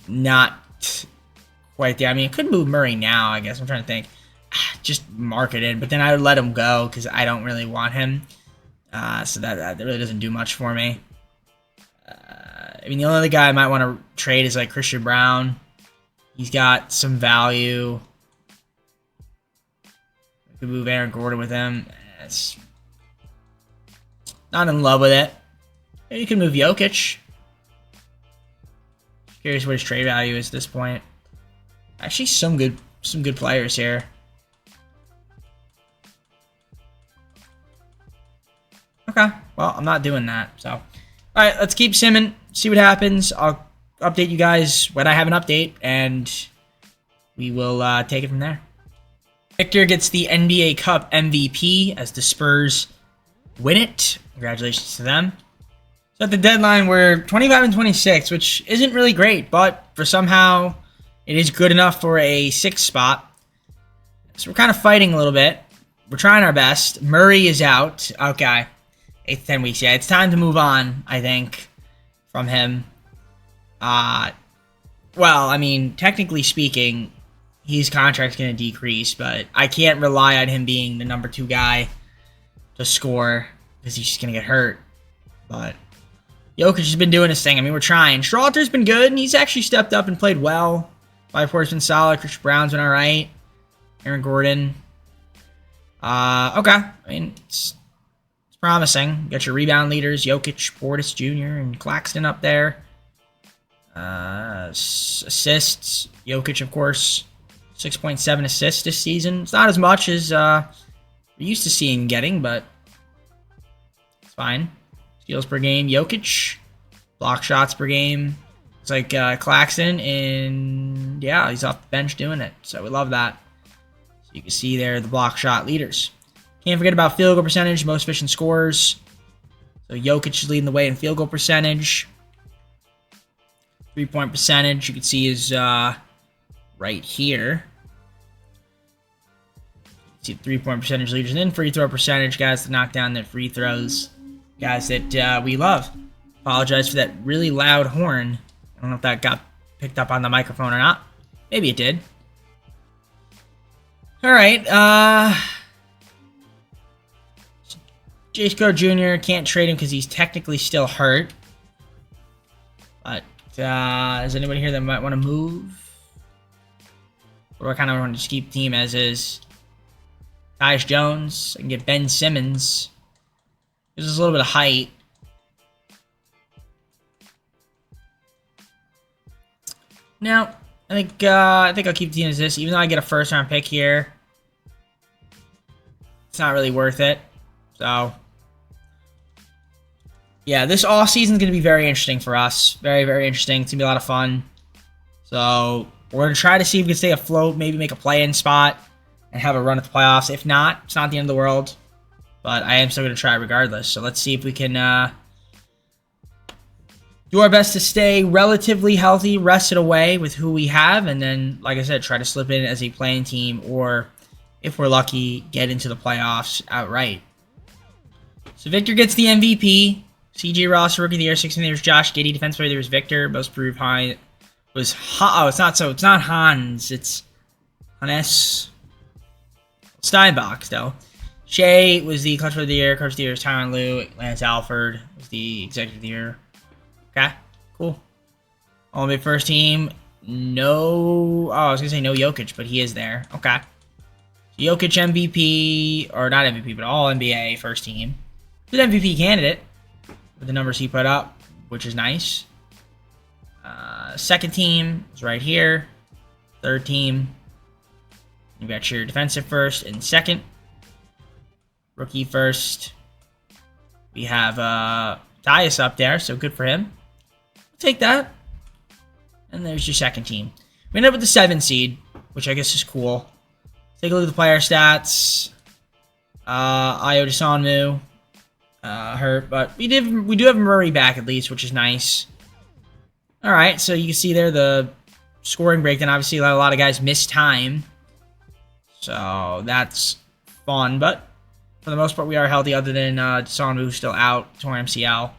not quite there. I mean, it could move Murray now, I guess. I'm trying to think. Just mark it in. But then I would let him go because I don't really want him. So that really doesn't do much for me. I mean, the only other guy I might want to trade is like Christian Braun. He's got some value. We could move Aaron Gordon with him. It's not in love with it. Maybe you can move Jokic. Curious what his trade value is at this point. Actually, some good players here. Okay, well, I'm not doing that, so. All right, let's keep simming, see what happens. I'll update you guys when I have an update, and we will take it from there. Victor gets the NBA Cup MVP as the Spurs win it. Congratulations to them. So at the deadline, we're 25 and 26, which isn't really great, but for somehow it is good enough for a 6th spot. So we're kind of fighting a little bit. We're trying our best. Murray is out. Okay. 8 to 10 weeks. Yeah, it's time to move on, I think, from him. Well, I mean, technically speaking, his contract's going to decrease, but I can't rely on him being the number 2 guy to score because he's just going to get hurt. But Jokic has been doing his thing. I mean, we're trying. Strawther's been good, and he's actually stepped up and played well. Fiveport's been solid. Christian Brown's been all right. Aaron Gordon. Okay. I mean, it's promising. You got your rebound leaders, Jokic, Portis Jr., and Claxton up there. Assists, Jokic, of course, 6.7 assists this season. It's not as much as we're used to seeing getting, but it's fine. Steals per game, Jokic. Block shots per game. It's like Claxton, and yeah, he's off the bench doing it. So we love that. So you can see there the block shot leaders. Can't forget about field goal percentage, most efficient scorers. So Jokic is leading the way in field goal percentage. 3-point percentage, you can see is right here. See 3-point percentage leaders, and then free throw percentage, guys that knock down their free throws. Guys that we love. Apologize for that really loud horn. I don't know if that got picked up on the microphone or not. Maybe it did. Alright, Jace Code Jr. can't trade him because he's technically still hurt. But is anybody here that might want to move? Or do I kind of want to just keep the team as is? Tyus Jones. I can get Ben Simmons. Gives us a little bit of height. Now, I think I'll keep the team as this. Even though I get a first-round pick here, it's not really worth it. So, yeah, this offseason is going to be very interesting for us. Very, very interesting. It's going to be a lot of fun. So, we're going to try to see if we can stay afloat, maybe make a play-in spot, and have a run at the playoffs. If not, it's not the end of the world. But I am still going to try regardless. So, let's see if we can do our best to stay relatively healthy, rested away with who we have, and then, like I said, try to slip in as a playing team, or, if we're lucky, get into the playoffs outright. So Victor gets the MVP. CJ Ross, Rookie of the Year. 16th year was Josh Giddey. Defense Player of the Year was Victor. Most improved high was it's not Hans. It's Hannes Steinbach, though. Shea was the Clutch Player of the Year. Coach of the Year was Tyronn Lue. Lance Alford was the Executive of the Year. Okay, cool. All-NBA first team. No. Oh, I was going to say no Jokic, but he is there. Okay. Jokic MVP, or not MVP, but All-NBA first team. Good MVP candidate with the numbers he put up, which is nice. Second team is right here. Third team, you got your defensive first and second. Rookie first. We have Tyus up there, so good for him. Take that. And there's your second team. We end up with the 7 seed, which I guess is cool. Take a look at the player stats. Ayo Dosunmu hurt, but we do have Murray back at least, which is nice. All right, so you can see there the scoring breakdown. Obviously, a lot of guys missed time, so that's fun. But for the most part, we are healthy, other than Dosunmu, who's still out, torn MCL.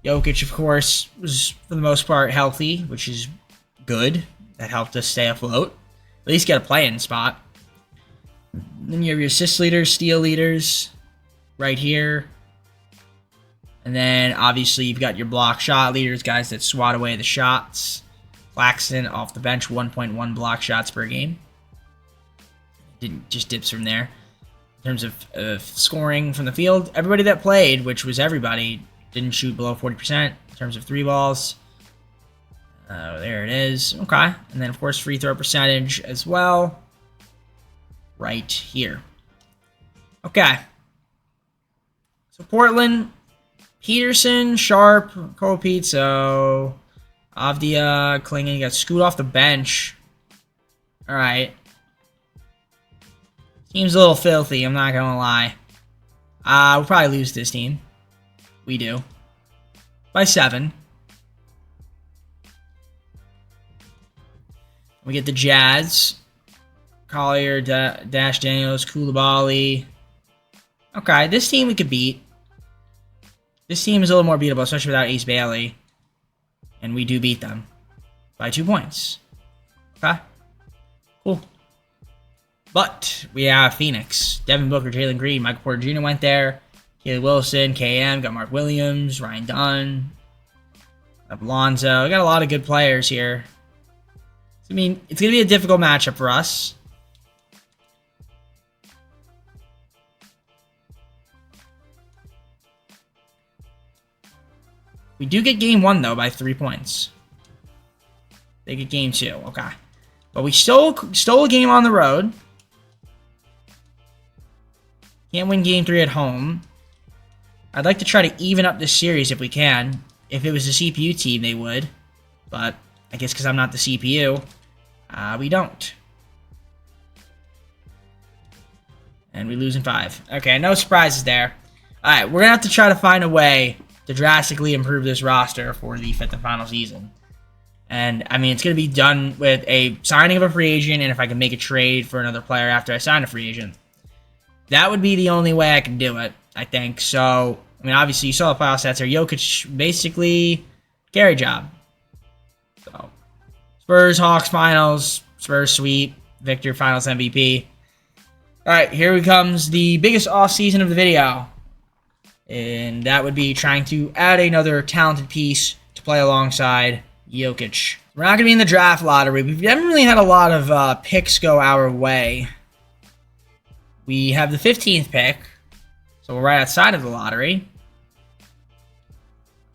Jokic, of course, was for the most part healthy, which is good. That helped us stay afloat. At least get a play-in spot. Then you have your assist leaders, steal leaders, right here. And then, obviously, you've got your block shot leaders, guys that swat away the shots. Claxton off the bench, 1.1 block shots per game. Just dips from there. In terms of scoring from the field, everybody that played, which was everybody, didn't shoot below 40% in terms of 3 balls. There it is. Okay. And then, of course, free throw percentage as well. Right here. Okay. So, Portland, Peterson, Sharp, Cole Pizzo, Avdia, Klingon, got Scoot off the bench. All right. Team's a little filthy, I'm not going to lie. We'll probably lose this team. We do. By 7. We get the Jazz. Collier, Dash Daniels, Koulibaly. Okay, this team we could beat. This team is a little more beatable, especially without Ace Bailey. And we do beat them by 2 points. Okay. Cool. But we have Phoenix. Devin Booker, Jalen Green, Michael Porter Jr. went there. Caleb Wilson, KM, got Mark Williams, Ryan Dunn, Alonzo. We got a lot of good players here. I mean, it's going to be a difficult matchup for us. We do get game 1, though, by 3 points. They get game 2. Okay. But we stole a game on the road. Can't win game 3 at home. I'd like to try to even up this series if we can. If it was a CPU team, they would. But I guess because I'm not the CPU, we don't. And we lose in 5. Okay, no surprises there. Alright, we're going to have to try to find a way to drastically improve this roster for the 5th and final season. And, I mean, it's going to be done with a signing of a free agent, and if I can make a trade for another player after I sign a free agent. That would be the only way I can do it, I think. So, I mean, obviously, you saw the playoff stats there. Jokic, basically, carry job. So, Spurs, Hawks, finals. Spurs sweep. Victor, finals MVP. All right, here comes the biggest offseason of the video. And that would be trying to add another talented piece to play alongside Jokic. We're not going to be in the draft lottery. We haven't really had a lot of picks go our way. We have the 15th pick, so we're right outside of the lottery.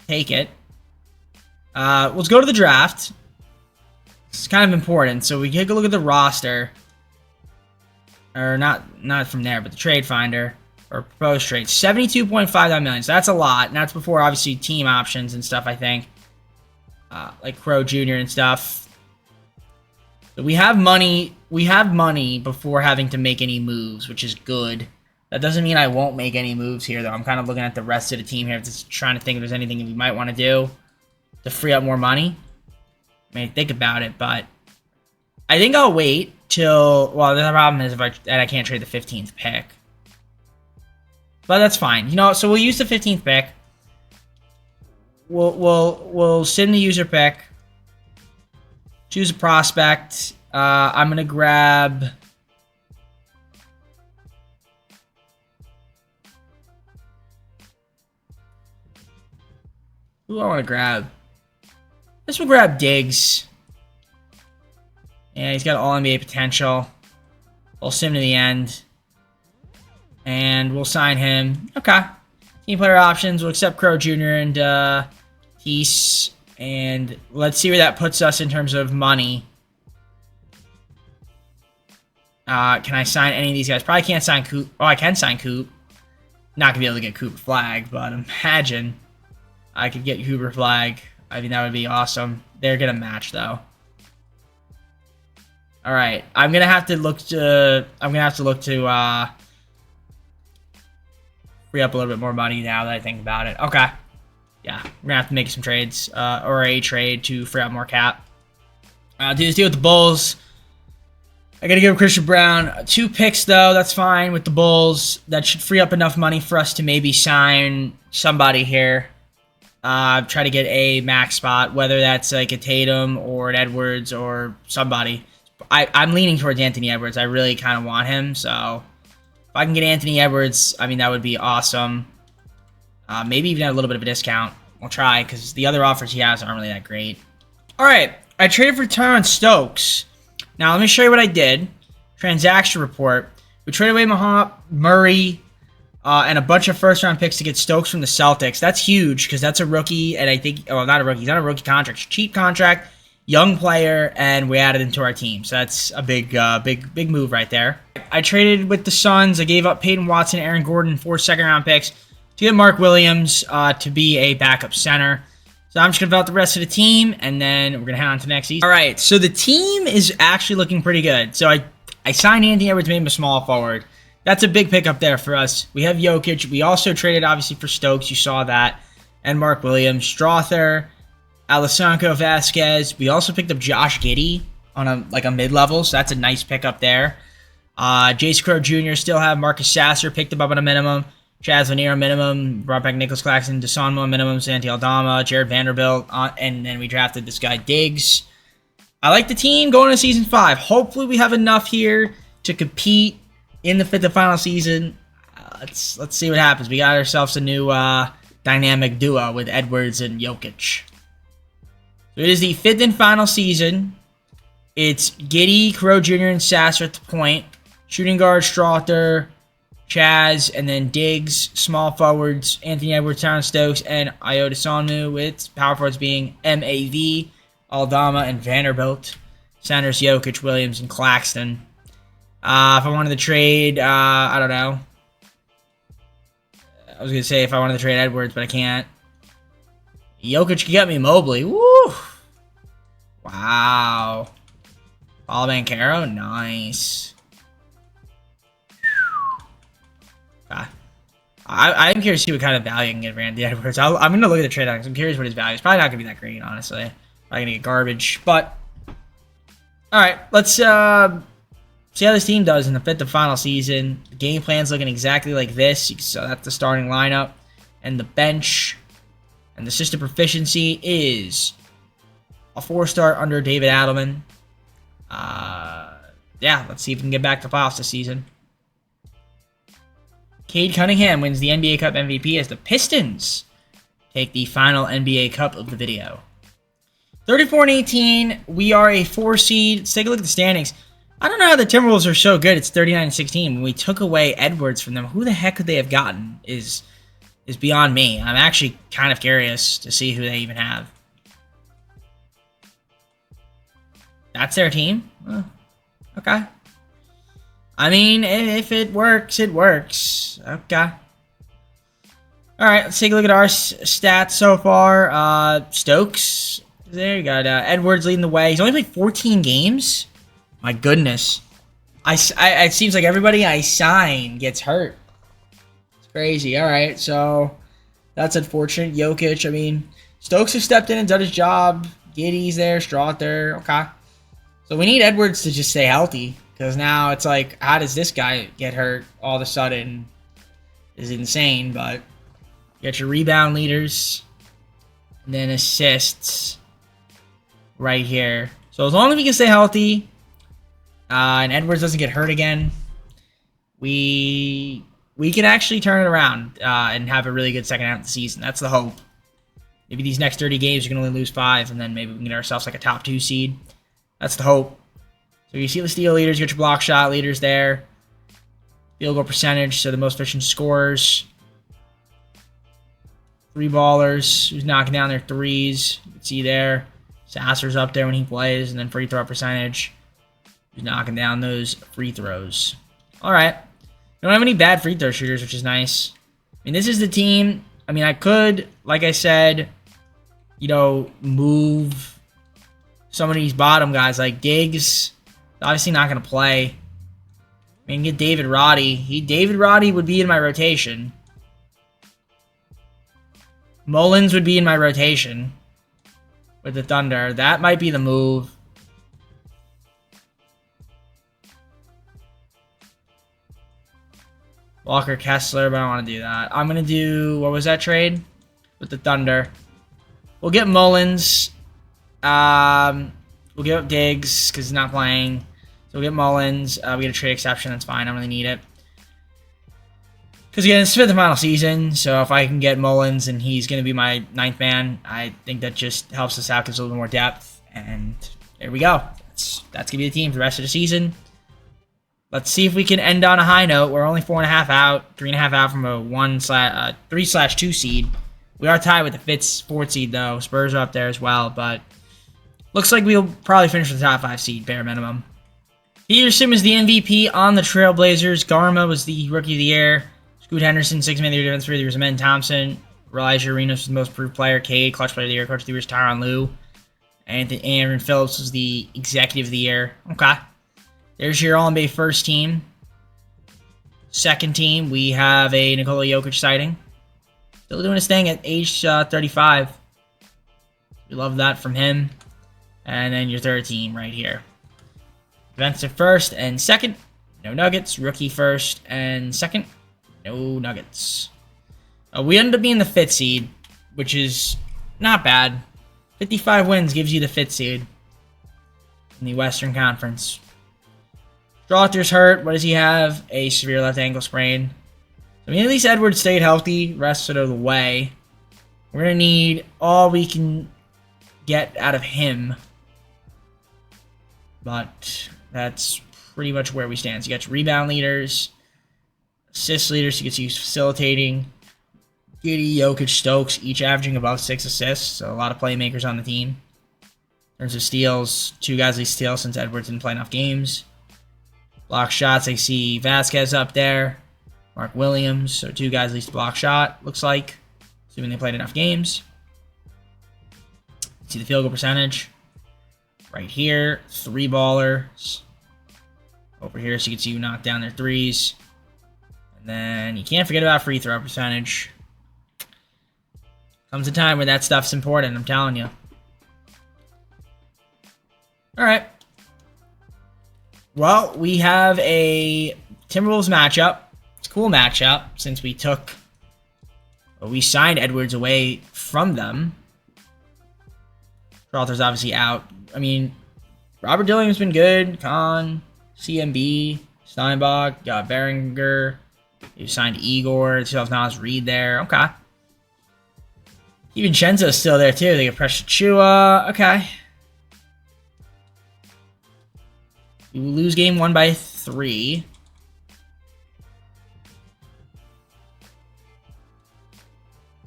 Take it. Let's go to the draft. It's kind of important. So we take a look at the roster. Or not from there, but the trade finder. Or proposed trade. $72.59 million. So that's a lot. And that's before, obviously, team options and stuff, I think. Like Crow Jr. and stuff. So we have money. We have money before having to make any moves, which is good. That doesn't mean I won't make any moves here, though. I'm kind of looking at the rest of the team here, just trying to think if there's anything we might want to do to free up more money. I mean, think about it, but I think I'll wait till. Well, the problem is if I can't trade the 15th pick, but that's fine. You know, so we'll use the 15th pick. We'll send the user pick. Choose a prospect. I'm gonna grab. Who do I want to grab? This will grab Diggs. Yeah, he's got all NBA potential. We'll send him to the end. And we'll sign him. Okay. Team player options. We'll accept Crow Jr. and Tease. And let's see where that puts us in terms of money. Can I sign any of these guys? Probably can't sign Coop. Oh, I can sign Coop. Not going to be able to get Cooper Flag, but imagine I could get Cooper Flag. I mean, that would be awesome. They're going to match, though. All right. I'm going to have to look to free up a little bit more money now that I think about it. Okay. Yeah, we're going to have to make some trades, or a trade to free up more cap. Do this deal with the Bulls. I got to give Christian Brown 2 picks, though. That's fine with the Bulls. That should free up enough money for us to maybe sign somebody here. Try to get a max spot, whether that's like a Tatum or an Edwards or somebody. I'm leaning towards Anthony Edwards. I really kind of want him, so if I can get Anthony Edwards, I mean, that would be awesome. Maybe even at a little bit of a discount. We'll try, because the other offers he has aren't really that great. All right, I traded for Tyron Stokes. Now, let me show you what I did. Transaction report. We traded away Muhammad Murray and a bunch of first-round picks to get Stokes from the Celtics. That's huge, because that's a rookie, and I think, well, not a rookie. He's not a rookie contract. Cheap contract, young player, and we added him to our team. So that's a big move right there. I traded with the Suns. I gave up Peyton Watson, Aaron Gordon, 4 second-round picks to get Mark Williams to be a backup center. So I'm just going to fill out the rest of the team, and then we're going to head on to next season. All right, so the team is actually looking pretty good. So I signed Anthony Edwards, made him a small forward. That's a big pickup there for us. We have Jokic. We also traded, obviously, for Stokes. You saw that. And Mark Williams. Strother, Alessandro Vasquez. We also picked up Josh Giddey on a mid-level, so that's a nice pickup there. Jace Crow Jr. still have Marcus Sasser, picked him up on a minimum. Chaz Vanera minimum, brought back Nicholas Claxton, Deshaun minimum, Santi Aldama, Jared Vanderbilt, and then we drafted this guy Diggs. I like the team going to season 5. Hopefully we have enough here to compete in the fifth and final season. Let's see what happens. We got ourselves a new dynamic duo with Edwards and Jokic. So it is the fifth and final season. It's Giddey, Crow Jr., and Sasser at the point. Shooting guard, Strother, Chaz, and then Diggs. Small forwards, Anthony Edwards, Terrence Stokes, and Iota Sonmu, with power forwards being MAV, Aldama, and Vanderbilt. Centers, Jokic, Williams, and Claxton. If I wanted to trade, I don't know. I was going to say if I wanted to trade Edwards, but I can't. Jokic can get me Mobley. Woo! Wow. Paul Banchero, nice. Okay. I'm curious to see what kind of value I can get for Anthony Edwards. I'm going to look at the trade because I'm curious what his value is. Probably not going to be that great, honestly. Probably going to get garbage. But, alright, let's see how this team does in the fifth and final season. The game plan's looking exactly like this. So that's the starting lineup. And the bench. And the system proficiency is a 4-star under David Adelman. Yeah, let's see if we can get back to playoffs this season. Cade Cunningham wins the NBA Cup MVP as the Pistons take the final NBA Cup of the video. 34-18, we are a 4 seed. Let's take a look at the standings. I don't know how the Timberwolves are so good. It's 39-16. When we took away Edwards from them, who the heck could they have gotten is beyond me. I'm actually kind of curious to see who they even have. That's their team? Oh, okay. I mean, if it works, it works. Okay. Alright, let's take a look at our stats so far. Stokes is there. You got Edwards leading the way. He's only played 14 games? My goodness. It seems like everybody I sign gets hurt. It's crazy. Alright, so that's unfortunate. Jokic, I mean, Stokes has stepped in and done his job. Giddey's there. Strother. Okay. So we need Edwards to just stay healthy. Because now it's like, how does this guy get hurt all of a sudden? Is insane, but you got your rebound leaders. And then assists right here. So as long as we can stay healthy, and Edwards doesn't get hurt again, we can actually turn it around and have a really good second half of the season. That's the hope. Maybe these next 30 games we can only lose 5, and then maybe we can get ourselves like a top 2 seed. That's the hope. So you see the steal leaders, you got your block shot leaders there. Field goal percentage, so the most efficient scorers. 3 ballers, who's knocking down their threes. You can see there. Sasser's up there when he plays, and then free throw percentage. Who's knocking down those free throws. Alright. We don't have any bad free throw shooters, which is nice. I mean, this is the team. I mean, I could, like I said, you know, move some of these bottom guys like Diggs. Obviously not going to play. I mean, get David Roddy. David Roddy would be in my rotation. Mullins would be in my rotation with the Thunder. That might be the move. Walker Kessler, but I don't want to do that. I'm going to do, what was that trade? With the Thunder. We'll get Mullins. We'll give up Diggs because he's not playing. So we'll get Mullins. We get a trade exception. That's fine. I don't really need it. Because again, it's the final season. So if I can get Mullins and he's going to be my 9th man, I think that just helps us out, gives a little more depth. And there we go. That's going to be the team for the rest of the season. Let's see if we can end on a high note. We're only 4.5 out, 3.5 out from a 3/2 seed. We are tied with the 4th seed though. Spurs are up there as well, but looks like we'll probably finish with the top 5 seed, bare minimum. Peterson was the MVP on the Trailblazers. Garma was the Rookie of the Year. Scoot Henderson, 6th Man of the Year, Defense Player of the Year was Amen Thompson. Elijah Arenas was the Most Improved Player. Cade, Clutch Player of the Year. Coach of the Year was Tyronn Lue. And Aaron Phillips was the Executive of the Year. Okay. There's your All-NBA first team. Second team, we have a Nikola Jokic sighting. Still doing his thing at age 35. We love that from him. And then your third team right here. Defensive first and second, no Nuggets. Rookie first and second, no Nuggets. We ended up being the 5th seed, which is not bad. 55 wins gives you the 5th seed. in the Western Conference. Strawther's hurt. What does he have? A severe left ankle sprain. I mean, at least Edwards stayed healthy rest of the way. We're going to need all we can get out of him. But that's pretty much where we stand. So you got your rebound leaders, assist leaders. You can see facilitating. Giddey, Jokic, Stokes, each averaging above 6 assists. So a lot of playmakers on the team. In terms of steals, 2 guys lead steal since Edwards didn't play enough games. Block shots, I see Vasquez up there. Mark Williams, so 2 guys least block shot, looks like. Assuming they played enough games. See the field goal percentage. Right here, 3 ballers. Over here, so you can see who knocked down their threes. And then you can't forget about free throw percentage. Comes a time where that stuff's important, I'm telling you. Alright. Well, we have a Timberwolves matchup. It's a cool matchup since we signed Edwards away from them. Strawther's obviously out. I mean, Robert Dillingham's been good. Khan, CMB, Steinbach, got Behringer. You signed Igor. Still have Nas Reed there. Okay. Even Chenzo's still there too. They get Precious Chua. Okay. We will lose game 1 by 3.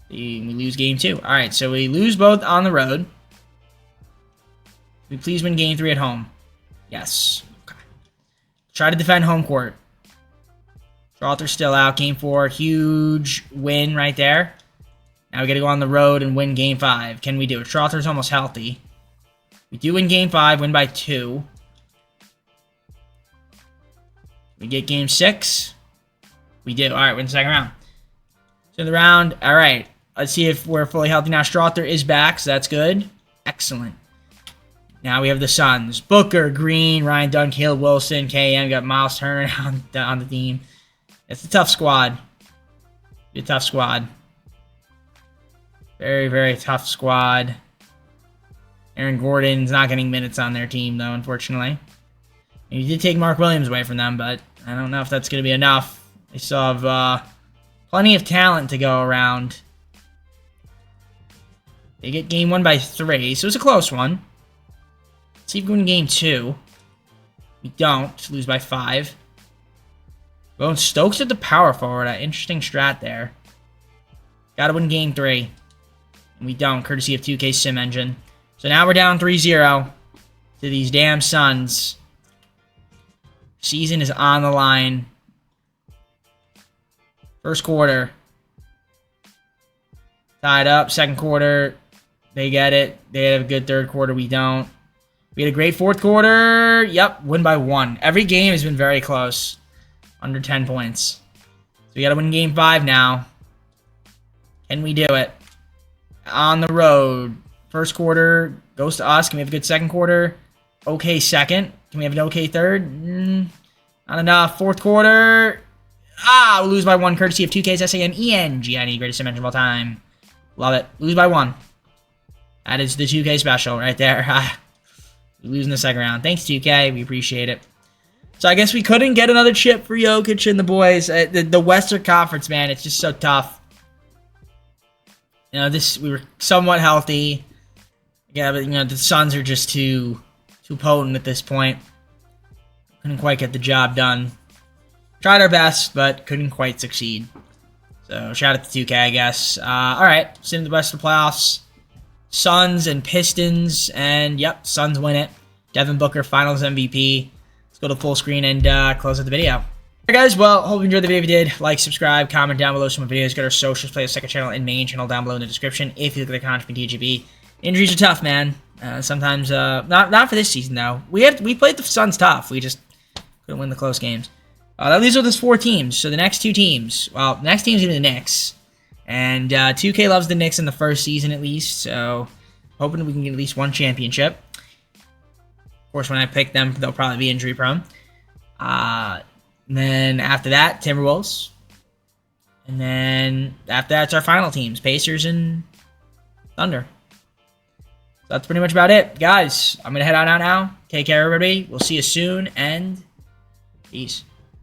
We lose game 2. Alright, so we lose both on the road. We please win game 3 at home. Yes. Okay. Try to defend home court. Strawther's still out. Game 4. Huge win right there. Now we got to go on the road and win game 5. Can we do it? Strawther's almost healthy. We do win game 5. Win by 2. We get game 6. We do. Alright, win the second round. So the round. Alright. Let's see if we're fully healthy now. Strawther is back, so that's good. Excellent. Now we have the Suns. Booker, Green, Ryan Dunn, Caleb Wilson, KM. Got Miles Turner on the team. It's a tough squad. A tough squad. Very, very tough squad. Aaron Gordon's not getting minutes on their team, though, unfortunately. And you did take Mark Williams away from them, but I don't know if that's going to be enough. They still have plenty of talent to go around. They get game 1 by 3, so it's a close one. Let's see if we win game 2. We don't. Lose by 5. Going Stokes at the power forward. Interesting strat there. Gotta win game 3. And we don't, courtesy of 2K Sim Engine. So now we're down 3-0 to these damn Suns. Season is on the line. First quarter. Tied up. Second quarter. They get it. They have a good third quarter. We don't. We had a great fourth quarter. Yep. Win by 1. Every game has been very close. Under 10 points. So we got to win game 5 now. Can we do it? On the road. First quarter goes to us. Can we have a good second quarter? Okay second. Can we have an okay third? Not enough. Fourth quarter. We'll lose by 1 courtesy of 2K's SAMENG. Greatest dimension of all time. Love it. Lose by 1. That is the 2K special right there. We lose in the second round. Thanks, 2K. We appreciate it. So I guess we couldn't get another chip for Jokic and the boys. The Western Conference, man, it's just so tough. You know, we were somewhat healthy. Yeah, but, you know, the Suns are just too potent at this point. Couldn't quite get the job done. Tried our best, but couldn't quite succeed. So, shout out to 2K, I guess. Alright, sitting in the Western playoffs. Suns and Pistons, and yep, Suns win it. Devin Booker, Finals MVP. Let's go to full screen and close out the video. Alright guys, well, hope you enjoyed the video. If you did, like, subscribe, comment down below some more videos. Go to our socials, play a second channel and main channel down below in the description. If you look at the content from TGB. Injuries are tough, man. Sometimes, not for this season though. We played the Suns tough. We just couldn't win the close games. These are those 4 teams. So the next 2 teams, well, the next team's gonna be the Knicks. And 2K loves the Knicks in the first season at least, so hoping we can get at least 1 championship. Of course, when I pick them, they'll probably be injury prone. And then after that, Timberwolves. And then after that, it's our final teams, Pacers and Thunder. that's pretty much about it. Guys, I'm going to head on out now. Take care, everybody. We'll see you soon, and peace.